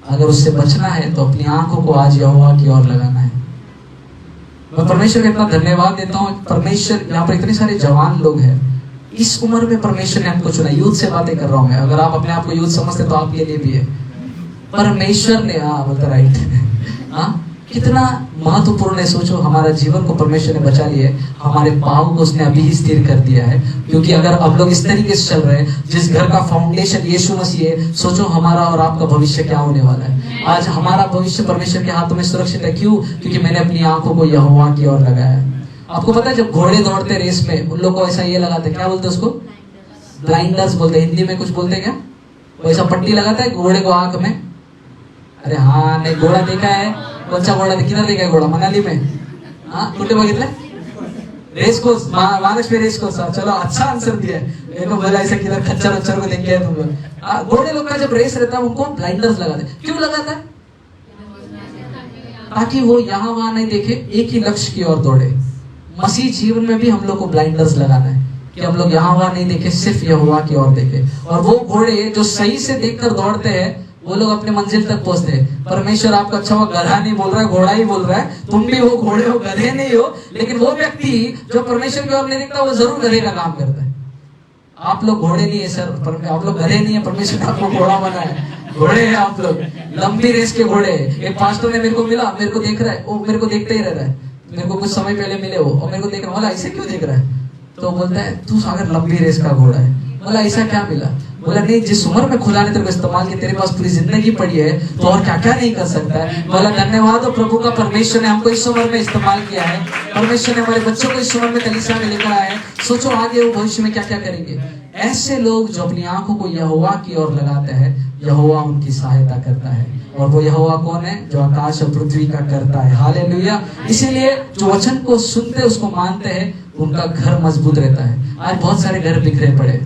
अगर उससे बचना है तो अपनी आंखों को आज यहोवा की ओर लगाना है। मैं परमेश्वर का इतना धन्यवाद देता हूँ। परमेश्वर, यहाँ पर इतने सारे जवान लोग हैं, इस उम्र में परमेश्वर ने हमको चुना। यूथ से बातें कर रहा हूँ मैं, अगर आप अपने आप को यूथ समझते तो आपके लिए भी है। परमेश्वर ने, हाँ बोलता राइट, हाँ कितना महत्वपूर्ण है। सोचो, हमारा जीवन को परमेश्वर ने बचा लिया है, हमारे पाँव को उसने अभी ही स्थिर कर दिया है। क्योंकि अगर अब लोग इस तरीके से चल रहे हैं, जिस घर का फाउंडेशन यीशु मसीह है, सोचो हमारा और आपका भविष्य क्या होने वाला है। आज हमारा भविष्य परमेश्वर के हाथों में सुरक्षित है। क्यों? क्योंकि मैंने अपनी आंखों को यहोवा की ओर लगाया है। आपको पता है जब घोड़े दौड़ते रेस में, उन लोगों को ऐसा ये लगाते, क्या बोलते उसको? ब्लाइंडर्स बोलते, हिंदी में कुछ बोलते क्या? वैसा पट्टी लगाता है घोड़े को आंख में। अरे हाँ, नहीं घोड़ा देखा है, कोणचा घोडा किधर देखा है घोडा? मनाली में। हाँ, कुठे बघितलं? रेस कोर्स, महाराष्ट्र में रेस कोर्स। चलो, अच्छा आंसर दिया है। मेरे को बोला ऐसा किधर खच्चर वच्चर को देख के तुम लोग। घोड़े लोग का जब रेस रहता है उनको ब्लाइंडर्स लगाते हैं। क्यों लगाता है? ताकि वो यहाँ वहां नहीं देखे, एक ही लक्ष्य की ओर दौड़े। मसीह जीवन में भी हम लोग को ब्लाइंडर्स लगाना है कि हम लोग यहाँ वहां नहीं देखे, सिर्फ यहोवा की ओर देखे। और वो घोड़े जो सही से देखकर दौड़ते हैं, वो लोग अपने मंजिल तक पहुंचते हैं। परमेश्वर आपका अच्छा हुआ गधा नहीं बोल रहा है, घोड़ा ही बोल रहा है। तुम भी वो घोड़े हो, गधे नहीं हो। लेकिन वो व्यक्ति जो परमेश्वर की ओर नहीं देखता, वो जरूर गधे का काम करता है। आप लोग घोड़े नहीं है सर, आप लोग गधे नहीं है, परमेश्वर ने आपको घोड़ा बनाया है। घोड़े हैं आप लोग, लंबी रेस के घोड़े। एक पास्टर ने मेरे को मिला, मेरे को देख रहा है, वो मेरे को देखते ही रहता है। मेरे को कुछ समय पहले मिले वो, और मेरे को देख रहा, बोला ऐसे क्यों देख रहा है? तो बोलता है तू सागर लंबी रेस का घोड़ा है। बोला ऐसा क्या मिला? बोला नहीं, जिस उम्र में खुदा ने तेरे को इस्तेमाल किया, तेरे पास पूरी जिंदगी पड़ी है, तो और क्या क्या नहीं कर सकता है। बोला धन्यवाद हो प्रभु का, परमेश्वर ने हमको इस उम्र में इस्तेमाल किया है। परमेश्वर ने हमारे बच्चों को इस उम्र में कलीसिया में लेकर आया है। सोचो आगे वो भविष्य में क्या क्या करेंगे। ऐसे लोग जो अपनी आंखों को यहोवा की ओर लगाते हैं, यहोवा उनकी सहायता करता है। और वो यहोवा कौन है? जो आकाश और पृथ्वी का करता है। हालेलुया। इसीलिए जो वचन को सुनते, उसको मानते हैं, उनका घर मजबूत रहता है। आज बहुत सारे घर बिखरे पड़े,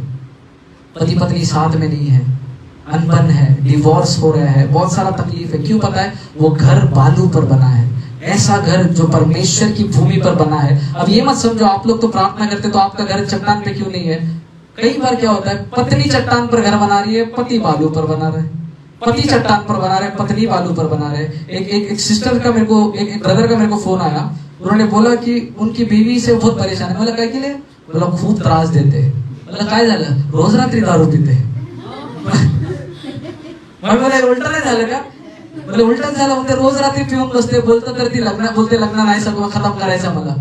पति पत्नी साथ में नहीं है, अनबन है, डिवोर्स हो रहा है, बहुत सारा तकलीफ है। क्यों पता है? वो घर बालू पर बना है। ऐसा घर जो परमेश्वर की भूमि पर बना है। अब ये मत समझो आप लोग तो प्रार्थना करते तो आपका घर चट्टान पे क्यों नहीं है। कई बार क्या होता है, पत्नी चट्टान पर घर बना रही है, पति बालू पर बना रहे। पति चट्टान पर बना रहे, पत्नी बालू पर बना रहे। एक सिस्टर का मेरे को, एक ब्रदर का मेरे को फोन आया। उन्होंने बोला कि उनकी बीवी से बहुत परेशान है। बोला काय के लिए? बोला खूप त्रास देते। बोला काय झालं? रोज रात्री दारू पिते। मला उलट नाही झालं का? बोले उलटच झालं. म्हणते रोज रात्री पिऊन बसते, बोलतं तर ती लग्न, बोलते लग्न नाही सगळं खत्म करायचं मला.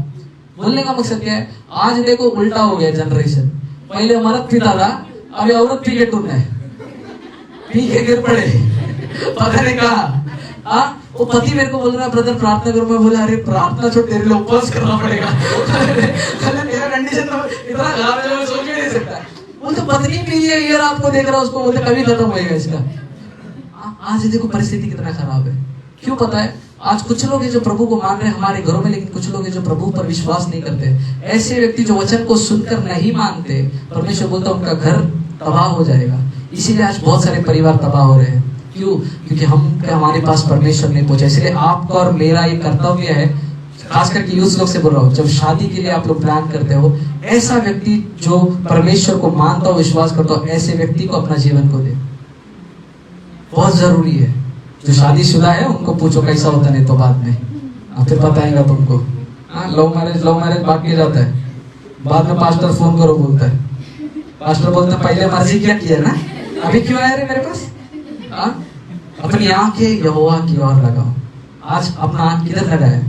बोलने का मकसद क्या है? आज देखो उल्टा हो गया जनरेशन। पहले मरद पीता था, अभी औरत पी के टूट है, पी के गिर पड़े, पता नहीं कहा। वो पति मेरे को बोल रहा है ब्रदर प्रार्थना करो। मैं बोला अरे प्रार्थना छोड़, तेरे लिए उपवास करना पड़ेगा। मेरा कंडीशन तो इतना खराब है, मैं सोच भी नहीं सकता। बोलते पत्नी पी है, ये रात को देख रहा उसको, बोलते कभी खत्म होएगा इसका। आज देखो परिस्थिति कितना खराब है। क्यों पता है? आज कुछ लोग हैं जो प्रभु को मान रहे हैं हमारे घरों में, लेकिन कुछ लोग हैं जो प्रभु पर विश्वास नहीं करते। ऐसे व्यक्ति जो वचन को सुनकर नहीं मानते, परमेश्वर बोलता उनका घर तबाह हो जाएगा। इसीलिए आज बहुत सारे परिवार तबाह हो रहे हैं। क्यों? क्योंकि हमारे पास परमेश्वर नहीं पहुंचा। इसलिए आपका और मेरा ये कर्तव्य है, खास करके यूथ लोग से बोल रहा हूँ, जब शादी के लिए आप लोग प्लान करते हो, ऐसा व्यक्ति जो परमेश्वर को मानता हो, विश्वास करता हो, ऐसे व्यक्ति को अपना जीवन को दे। बहुत जरूरी है। जो शादीशुदा है उनको पूछो कैसा होता, नहीं तो बाद में फिर बताएगा तुमको। लव मैरिज भाग के जाता है, बाद में पास्टर फोन करो बोलता है, पास्टर बोलता है पहले मर्जी क्या किया ना, अभी क्यों आया रे मेरे पास? अपनी आंखें यहोवा की ओर लगाओ। आज अपना आंख किधर लगाए?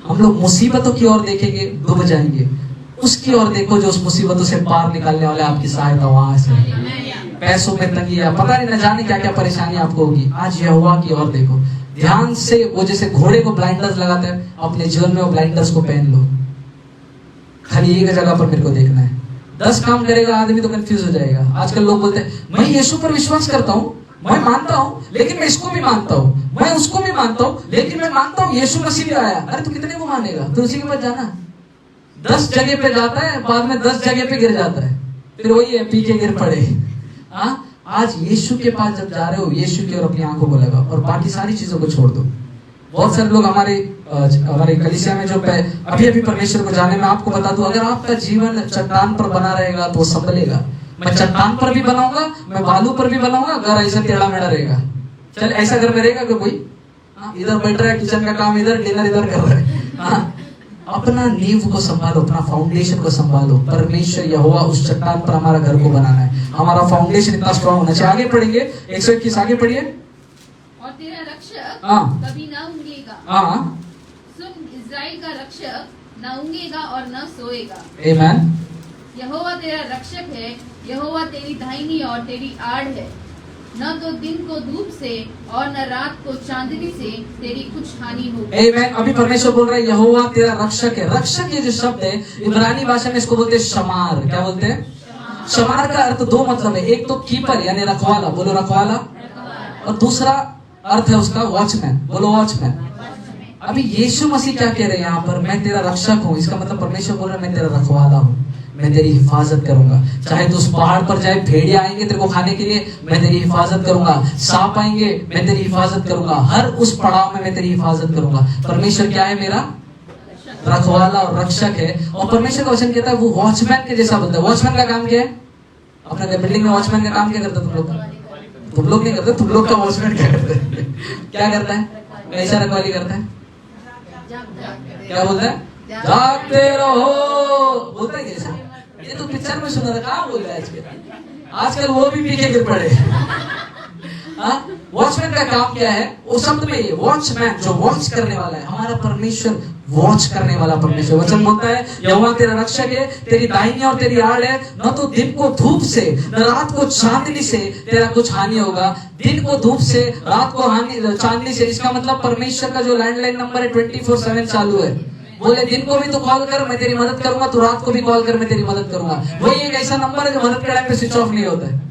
हम लोग मुसीबतों की ओर देखेंगे, डूब जाएंगे। उसकी ओर देखो जो उस मुसीबतों से पार निकालने वाले, आपकी सहायता वहां से। पैसों में तंगी है, पता नहीं न जाने क्या क्या परेशानी आपको होगी, आज यहोवा की ओर देखो ध्यान से। वो जैसे घोड़े को ब्लाइंडर्स लगाते हैं, अपने जीवन में वो ब्लाइंडर्स को पहन लो। खाली एक जगह पर मेरे को देखना है। 10 काम करेगा आदमी तो कंफ्यूज हो जाएगा। आजकल लोग बोलते हैं मैं यीशु पर विश्वास करता हूँ, मैं मानता हूँ, लेकिन मैं इसको भी मानता हूँ, मैं उसको भी मानता हूँ, लेकिन मैं मानता हूँ यीशु मसीह भी आया। अरे तू कितने को मानेगा? तू उसी के पास जाना। 10 जगह पे जाता है, बाद में 10 जगह पे गिर जाता है, फिर वही है पी के गिर पड़े। आज यीशु के पास जब जा रहे हो, यीशु की ओर अपनी आंखों को लगाओ और बाकी सारी चीजों को छोड़ दो। बहुत सारे लोग हमारे कलीसिया में जो अभी परमेश्वर को जाने में, आपको बता दूं, अगर आपका जीवन चट्टान पर बना रहेगा तो संभलेगा। मैं चट्टान पर भी बनाऊंगा, मैं बालू पर भी बनाऊंगा, घर ऐसा टेढ़ा मेढ़ा रहेगा। चल ऐसा घर में रहेगा कोई? इधर बैठ रहा है, किचन का काम इधर, डिनर इधर कर रहा है। अपना नींव को संभालो, अपना फाउंडेशन को संभालो। परमेश्वर यहोवा उस चट्टान पर हमारा घर को बनाना है। हमारा फाउंडेशन इतना स्ट्रांग होना चाहिए। आगे पढ़ेंगे 121, आगे पढ़िए। और तेरा रक्षक कभी ना ऊँगेगा। सुन, इस्राएल का रक्षक न ऊँगेगा और न सोएगा। आमीन। यहोवा तेरा रक्षक है, यहोवा तेरी दाहिनी और तेरी आड़ है। न तो दिन को धूप से और न रात को चांदनी से तेरी कुछ हानि होगी। आमीन। अभी परमेश्वर बोल रहा है यहोवा तेरा रक्षक है। रक्षक ये जो शब्द है, इब्रानी भाषा में इसको बोलते हैं शमार। क्या बोलते हैं? शमार का अर्थ 2 मतलब है। एक तो कीपर यानी रखवाला, बोलो रखवाला, और दूसरा अर्थ है उसका वॉचमैन, बोलो वॉचमैन। अभी यीशु मसीह क्या कह रहे हैं यहाँ पर? मैं तेरा रक्षक हूँ। इसका मतलब परमेश्वर बोल रहा है मैं तेरा रखवाला हूँ, मैं तेरी हिफाजत करूंगा। चाहे तू उस पहाड़ पर जाए, भेड़िया आएंगे तेरे को खाने के लिए, मैं तेरी हिफाजत करूंगा। सांप आएंगे, मैं तेरी हिफाजत करूंगा। हर उस पड़ाव में मैं तेरी हिफाजत करूंगा। परमेश्वर क्या है? मेरा रखवाला और रक्षक है। और परमेश्वर का वचन कहता है वो वॉचमैन के जैसा बोलता है। वॉचमैन का काम क्या है? अपने बिल्डिंग में वॉचमैन का काम क्या करता है? तुम लोग नहीं करते। तुम लोग का वॉचमैन क्या करता है? क्या करता है? कैसा रखवाली करता है? क्या बोलता है? जागते रहो, बोलता है कैसा? ये तो पिक्चर में सुना था। कहाँ बोल रहा है आजकल वो भी पीछे गिर पड़े। वॉचमैन का काम क्या है? वो शब्द में ये वॉचमैन, जो वॉच करने वाला है। हमारा परमेश्वर वॉच करने वाला परमेश्वर। वचन बोलता है यहोवा तेरा रक्षक है, तेरी दाहिनी और तेरी आड़ है। न तो दिन को धूप से न रात को चांदनी से तेरा कुछ हानि होगा। दिन को धूप से, रात को हानि चांदनी से। इसका मतलब परमेश्वर का जो लैंडलाइन नंबर है 24/7 चालू है। बोले दिन को भी तो कॉल कर, मैं तेरी मदद करूंगा, तो रात को भी कॉल कर, मैं तेरी मदद करूंगा। वही एक ऐसा नंबर है जो मदद के टाइम पे स्विच ऑफ नहीं होता है।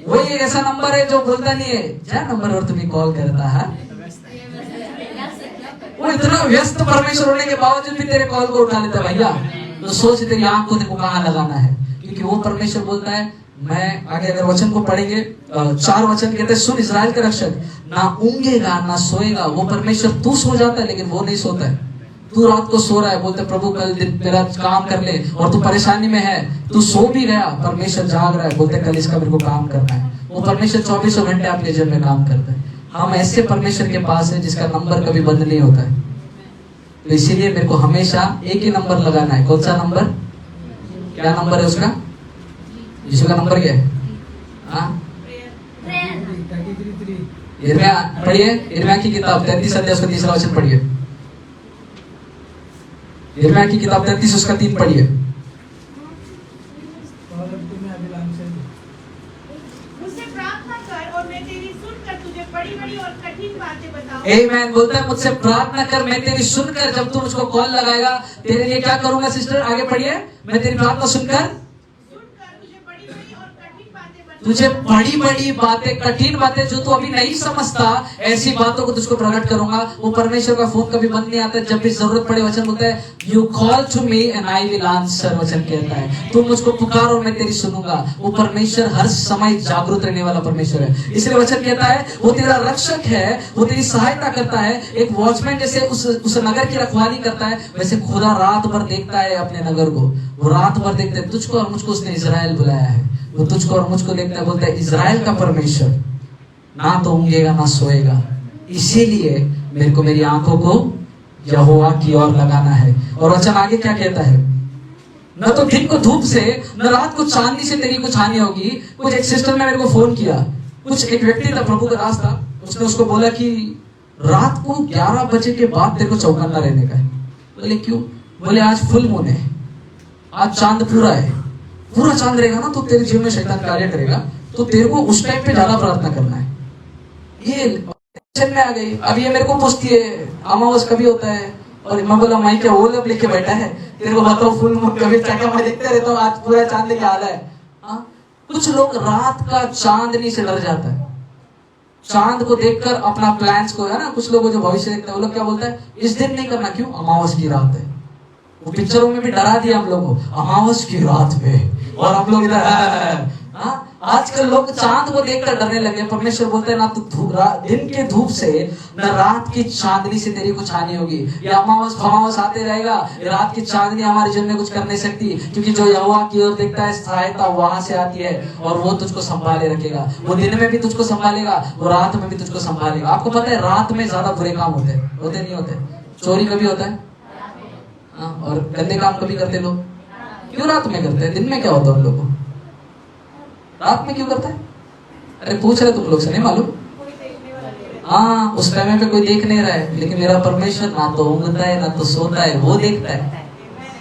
वही एक ऐसा नंबर है जो बोलता नहीं है क्या नंबर और तुम्हें कॉल करता है। वो इतना व्यस्त परमेश्वर होने के बावजूद भी तेरे कॉल को उठा लेता है। भैया तो सोच तेरी आंख को देखो कहाँ लगाना है, क्योंकि वो परमेश्वर बोलता है मैं आगे अगर वचन को पढ़ेंगे 4 वचन कहते हैं सुन इस्राएल का रक्षक ना ऊँगेगा ना सोएगा। वो परमेश्वर तू सो जाता है लेकिन वो नहीं सोता है। तू रात को सो रहा है, बोलते प्रभु कल दिन मेरा काम कर ले, और तू परेशानी में है, तू सो भी गया, परमेश्वर जाग रहा है, बोलते कल इसका मेरे को काम करना है। वो परमेश्वर 24 घंटे आपके जीवन में काम करता है। हम ऐसे परमेश्वर के पास है जिसका नंबर कभी बंद नहीं होता है। तो इसीलिए मेरे को हमेशा एक ही नंबर लगाना है। कौन सा नंबर? क्या नंबर है उसका? यीशु का नंबर क्या है? यिर्मयाह पढ़िए, यिर्मयाह की किताब 33 अध्याय उसका 3रा वचन पढ़िए। यिर्मयाह की किताब 33 उसका 3 पढ़िए। मुझसे प्रार्थना कर और मैं तेरी सुनकर तुझे बड़ी-बड़ी और कठिन बातें बताऊंगा। आमीन। बोलता है मुझसे प्रार्थना कर, मैं तेरी सुनकर, जब तू मुझको कॉल लगाएगा तेरे लिए क्या करूंगा? सिस्टर आगे पढ़िए। मैं तेरी प्रार्थना सुनकर तुझे बड़ी-बड़ी और कठिन बातें तुझे बड़ी बड़ी बातें, कठिन बातें जो तू अभी नहीं समझता, ऐसी बातों को तुझको प्रकट करूंगा। वो परमेश्वर का फोन कभी बंद नहीं आता, जब भी जरूरत पड़े वचन बोलता है, you call to me and I will answer. वचन कहता है तू मुझको पुकार और मैं तेरी सुनूंगा। वो परमेश्वर हर समय जागरूक रहने वाला परमेश्वर है। इसलिए वचन कहता है वो तेरा रक्षक है, वो तेरी सहायता करता है। एक वॉचमैन जैसे उस नगर की रखवाली करता है, वैसे खुदा रात भर देखता है अपने नगर को। वो रात भर देखता है तुझको और मुझको। उसने इजराइल बुलाया है, वो तुझको और मुझको देखता है, बोलता है इजराइल का परमेश्वर ना तो ऊंघेगा ना सोएगा, इसीलिए मेरे को मेरी आंखों को यहोवा की ओर लगाना है। और वचन आगे क्या कहता है, न तो दिन को धूप से न रात को चांदनी से तेरी कुछ हानि होगी। कुछ एक सिस्टर ने मेरे को फोन किया, कुछ एक व्यक्ति था प्रभु का दास था, उसने उसको बोला कि रात को 11 बजे के बाद तेरे को चौकन्ना रहने का है। बोले क्यों? बोले आज फुल मून है, आज चांद पूरा है, पूरा चांद रहेगा ना तो तेरे जीवन में शैतान कार्य करेगा, तो तेरे को उस टाइम पे ज्यादा प्रार्थना करना है। ये टेंशन में आ गई। अब ये मेरे को पूछती है अमावस कभी होता है, और मैं बोला माई क्या वो लब लेके बैठा है, तेरे को बताओ फुल मून कभी चक्का मैं देखते रहता हूँ, आज पूरा चांद लेके आ रहा है। कुछ लोग रात का चांदनी से डर जाता है, चांद को देखकर अपना प्लान्स को, है ना, कुछ लोगों जो भविष्य देखते हैं वो लोग क्या बोलता है, इस दिन नहीं करना, क्यों? अमावस की रात है। वो पिक्चरों में भी डरा दिया हम लोगों को, अमावस की रात पे, और हम लोग इधर आजकल लोग चांद को देखकर डरने लगे। परमेश्वर बोलते हैं ना तो दिन के धूप से न रात की चांदनी से तेरी कुछ हानि होगी। ये अमावस फमावस आते रहेगा, रात की चांदनी हमारे जीवन में कुछ कर नहीं सकती, क्योंकि जो यहोवा की ओर देखता है सहायता वहां से आती है, और वो तुझको संभाले रखेगा। वो दिन में भी तुझको संभालेगा, वो रात में भी तुझको संभालेगा। आपको पता है रात में ज्यादा बुरे काम होते नहीं होते? चोरी कभी होता है, और गंदे काम कभी करते लोग, क्यों रात में करते हैं? दिन में क्या होता है उन लोगों को? रात में क्यों करता है? अरे पूछ रहे तुम लोग से, नहीं मालूम? हाँ, उस टाइम पे कोई देख नहीं रहा है, लेकिन मेरा परमेश्वर ना तो ऊँघता है ना तो सोता है, वो देखता है।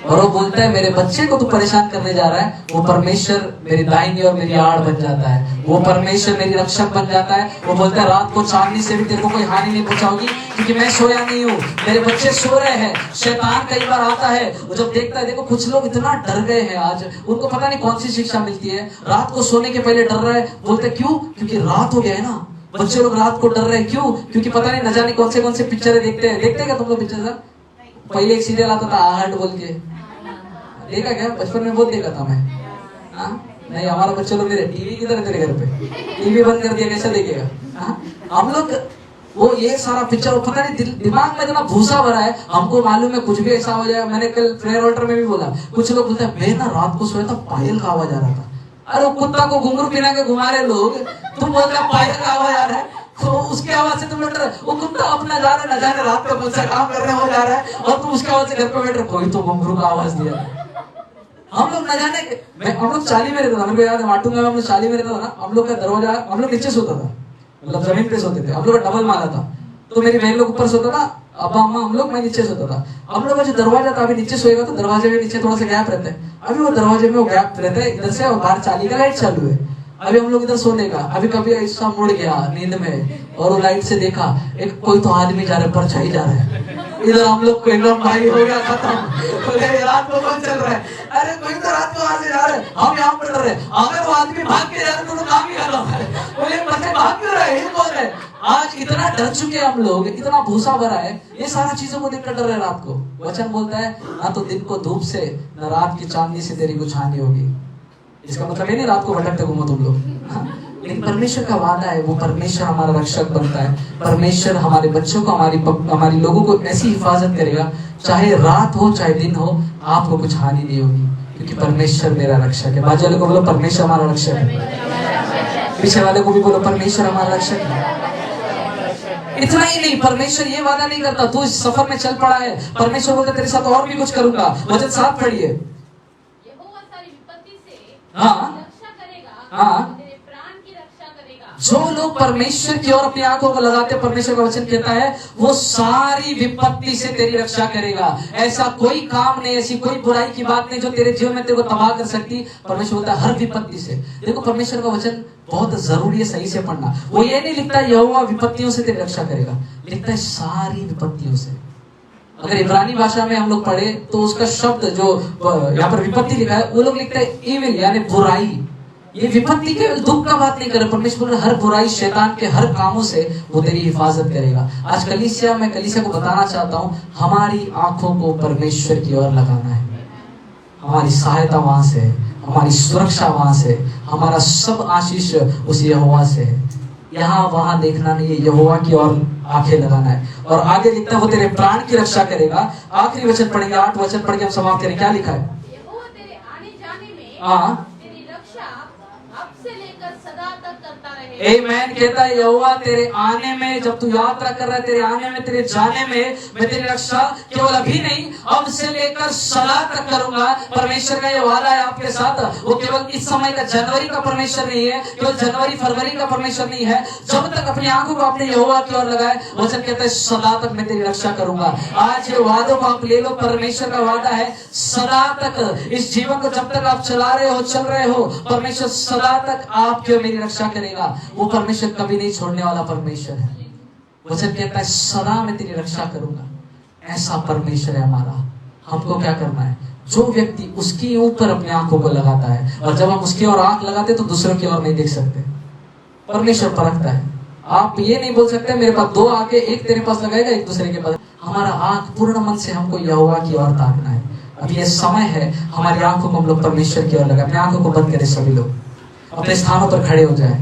और वो बोलता है मेरे बच्चे को तू परेशान करने जा रहा है, वो परमेश्वर मेरी दाहिनी और मेरी आड़ बन जाता है, वो परमेश्वर मेरी रक्षक बन जाता है। वो बोलता है रात को चांदनी से भी तेरे को कोई हानि नहीं पहुंचाओगी, क्योंकि मैं सोया नहीं हूँ, मेरे बच्चे सो रहे हैं। शैतान कई बार आता है, वो जब देखता है, देखो कुछ लोग इतना डर गए हैं आज, उनको पता नहीं कौन सी शिक्षा मिलती है, रात को सोने के पहले डर रहा है। बोलते क्यों? क्योंकि रात हो गया है ना। बच्चे लोग रात को डर रहे हैं, क्यों? क्योंकि पता नहीं न जाने कौन से पिक्चर देखते हैं क्या तुम लोग पिक्चर? सर पहले एक सीरियल आता था आहट बोल के, देखा क्या? बचपन में बहुत देखा था मैं। नहीं, हमारा बच्चे लोग मेरे टीवी किधर है तेरे घर पे? टीवी बंद कर दिया, कैसे देखेगा? हम लोग वो ये सारा पिक्चर, पता नहीं दिमाग में इतना भूसा भरा है, हमको मालूम है कुछ भी ऐसा हो जाएगा। मैंने कल प्रेयर ऑल्टर में भी बोला, कुछ लोग बोलते हैं मैं ना रात को सोया था, पायल का आवाज आ रहा था। अरे कुत्ता को घुंघरू पिना के घुमा रहे लोग, तुम बोलते हैं पायल का आवाज आ रहा है, तो उसके आवाज से तुम डर। वो कुत्ता अपना जा रहा है, न जाने रात का कौन सा काम करने हो जा रहा है, और तुम उसके आवाज से घर पे बैठ रहे, कोई तो घुंघरू का आवाज दिया। हम लोग न जाने, हम लोग चाली में रहता था, मेरे को याद है माटू में हम लोग चाली में रहता था ना, हम लोग का दरवाजा, हम लोग नीचे सोता था, मतलब जमीन पे सोते थे। हम लोग का डबल माला था, तो मेरी बहन लोग ऊपर सोता था, अब्बा अम्मा हम लोग, मैं नीचे सोता था। हम लोग का जो दरवाजा था, अभी नीचे सोएगा तो दरवाजे में नीचे थोड़ा सा गैप रहता है, अभी वो दरवाजे में वो गैप रहता है इधर से, और बाहर चाली का लाइट चालू है। अभी हम लोग इधर सोने का, अभी कभी ऐसा मुड़ गया नींद में, और वो लाइट से देखा एक कोई तो आदमी जा रहा है, परछाई जा रहा है इधर। हम लोग को एकदम भाई हो गया खत्म, बोले रात को कौन चल रहा है? अरे कोई तो रात को वहां से जा रहे हैं, हम यहाँ पर डर रहे, अगर वो आदमी भाग के जा रहे तो काम ही कर रहा है, बोले बच्चे भाग क्यों रहे, ये कौन है? आज इतना डर चुके हम लोग, इतना भूसा भरा है, ये सारा चीजों को देखकर डर रहे रात को। वचन बोलता है ना तो दिन को धूप से न रात की चांदनी से तेरी कुछ हानि होगी। इसका मतलब ये नहीं रात को भटकते घूमो तुम लोग, लेकिन परमेश्वर का वादा है, वो परमेश्वर हमारा रक्षक बनता है। परमेश्वर हमारे बच्चों को, हमारी लोगों को ऐसी हिफाजत करेगा, चाहे रात हो चाहे दिन हो, आपको कुछ हानि नहीं होगी, क्योंकि परमेश्वर मेरा रक्षक है। बाजू वाले को बोलो परमेश्वर हमारा रक्षक है, पीछे वाले को भी बोलो परमेश्वर हमारा रक्षक है। इतना ही नहीं, परमेश्वर ये वादा नहीं करता तू इस सफर में चल पड़ा है, परमेश्वर बोलता तेरे साथ और भी कुछ करूंगा। वचन 7 पढ़िए। यहोवा सारी विपत्ति से हाँ रक्षा करेगा, हाँ, तेरे प्राण की रक्षा करेगा। जो लोग परमेश्वर की ओर अपनी आंखों को लगाते, परमेश्वर का वचन कहता है वो सारी विपत्ति से तेरी रक्षा करेगा। ऐसा कोई काम नहीं, ऐसी कोई बुराई की बात नहीं जो तेरे जीवन में तेरे को तबाह कर सकती। परमेश्वर बोलता है हर विपत्ति से। देखो परमेश्वर का वचन बहुत जरूरी है सही से पढ़ना। वो ये नहीं लिखता यहोवा विपत्तियों से तेरी रक्षा करेगा, लिखता है सारी विपत्तियों से। अगर इब्रानी भाषा में हम लोग पढ़े तो उसका शब्द जो यहाँ पर विपत्ति लिखा है, वो लोग लिखते हैं इविल, यानी बुराई। ये विपत्ति के दुख का बात नहीं कर रहा। परमेश्वर हर बुराई शैतान के हर कामों से वो तेरी हिफाजत करेगा। आज मैं कलीसिया को बताना चाहता हूँ, हमारी आंखों को परमेश्वर की ओर लगाना है। हमारी सहायता वहां से है, हमारी सुरक्षा वहां से, हमारा सब आशीष उस यहोवा से है। यहाँ वहां देखना नहीं है, यहोवा की ओर आंखें लगाना है। और आगे लिखता है वो तेरे प्राण की रक्षा करेगा। आखिरी वचन पढ़ेंगे, 8 वचन पढ़ के हम समाप्त करें। क्या लिखा है? यहोवा तेरे आने जाने में हाँ, तेरी रक्षा अब से लेकर सदा तक करता रहे। आमेन। कहता है यहोवा तेरे आने में, जब तू यात्रा कर रहा है, तेरे आने में, तेरे जाने में मैं तेरी रक्षा केवल अभी नहीं, अब से लेकर सदा तक करूंगा। परमेश्वर का ये वादा है आपके साथ। वो केवल इस समय का जनवरी का परमेश्वर नहीं है, केवल जनवरी फरवरी का परमेश्वर नहीं है। जब तक अपनी आंखों को अपने यहोवा की ओर लगाए, वचन कहता है सदा तक मैं तेरी रक्षा करूंगा। आज ये वादों को आप ले लो, परमेश्वर का वादा है सदा तक। इस जीवन को जब तक आप चला रहे हो, चल रहे हो, परमेश्वर सदा तक आपकी और मेरी रक्षा करेगा। वो परमेश्वर कभी नहीं छोड़ने वाला परमेश्वर है। वचन कहता है सदा मैं तेरी रक्षा करूंगा। ऐसा परमेश्वर है हमारा। हमको क्या करना है? जो व्यक्ति उसकी ऊपर अपनी आंखों को लगाता है, और जब हम उसकी ओर आंख लगाते तो दूसरों की ओर नहीं देख सकते। परमेश्वर परखता है। आप ये नहीं बोल सकते मेरे पास 2 आंखें, एक तेरे पास लगाएगा, एक दूसरे के पास। हमारा आंख पूर्ण मन से हमको यहोवा की ओर ताकना है। अब ये समय है हमारी आंखों को हम लोग परमेश्वर की ओर लगाए। अपनी आंखों को बंद करें, सभी लोग अपने स्थानों पर खड़े हो जाए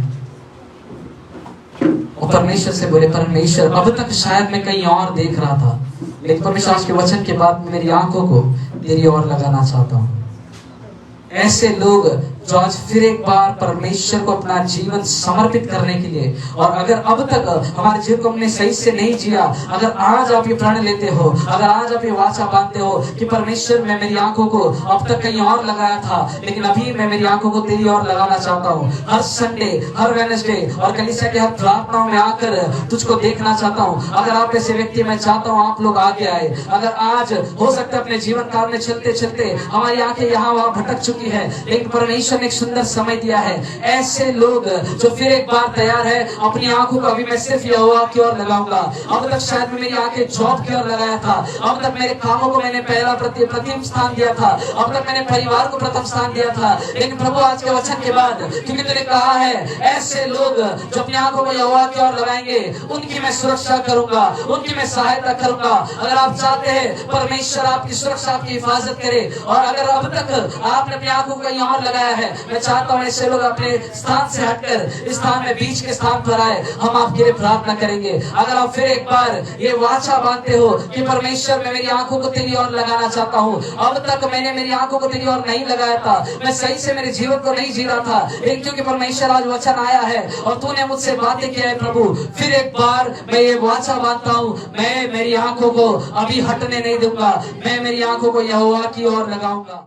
और परमेश्वर से बोले, परमेश्वर अब तक शायद मैं कहीं और देख रहा था, लेकिन परमेश्वर आज के वचन के बाद मेरी आंखों को तेरी ओर लगाना चाहता हूँ। ऐसे लोग जो आज फिर एक बार परमेश्वर को अपना जीवन समर्पित करने के लिए, और अगर अब तक हमारे जीवन को हमने सही से नहीं जिया, अगर आज आप ये प्रण लेते हो, अगर आज आप ये वाचा बांधते हो कि परमेश्वर मैं मेरी आंखों को अब तक कहीं और लगाया था, लेकिन अभी मैं मेरी आंखों को तेरी ओर लगाना चाहता हूँ। हर संडे, हर वेडनेसडे और कलीसिया के हर प्रार्थनाओं में आकर तुझको देखना चाहता हूँ। अगर आप ऐसे व्यक्ति, मैं चाहता हूँ आप लोग आगे आए। अगर आज हो सकता है अपने जीवन काल में चलते चलते हमारी आंखें यहाँ वहाँ भटक चुकी है, लेकिन परमेश्वर ने एक सुंदर समय दिया है। ऐसे लोग जो फिर एक बार तैयार है, अपनी आंखों को अभी मैं सिर्फ यहोवा की ओर लगाऊंगा। अब तक शायद मैं मेरी आंखें जॉब की ओर लगाया था, अब तक मेरे कामों को मैंने पहला प्रथम स्थान दिया था, अब तक मैंने परिवार को प्रथम स्थान दिया था, लेकिन प्रभु आज के वचन के बाद, क्योंकि तूने कहा है ऐसे लोग जो अपनी आंखों को यहोवा की ओर लगाएंगे, उनकी मैं सुरक्षा करूंगा, उनकी मैं सहायता करूंगा। अगर आप चाहते हैं परमेश्वर आपकी सुरक्षा, आपकी हिफाजत करे, और अगर अब तक आपने अपनी आंखों को कहीं और लगाया है, मैं चाहता हूँ ऐसे लोग अपने स्थान से हटकर इस स्थान में बीच के स्थान पर आए। हम आपके लिए प्रार्थना करेंगे। अगर आप फिर एक बार ये वाचा बांधते हो कि परमेश्वर मैं मेरी आंखों को तेरी ओर लगाना चाहता हूँ, अब तक मैंने मेरी आंखों को तेरी ओर नहीं लगाया था, मैं सही से मेरे जीवन को नहीं जी रहा था, लेकिन क्योंकि परमेश्वर आज वचन आया है और तूने मुझसे बातें किया है प्रभु, फिर एक बार मैं ये वाचा बांधता हूँ, मैं मेरी आंखों को अभी हटने नहीं दूंगा, मैं मेरी आंखों को यहोवा की ओर लगाऊंगा।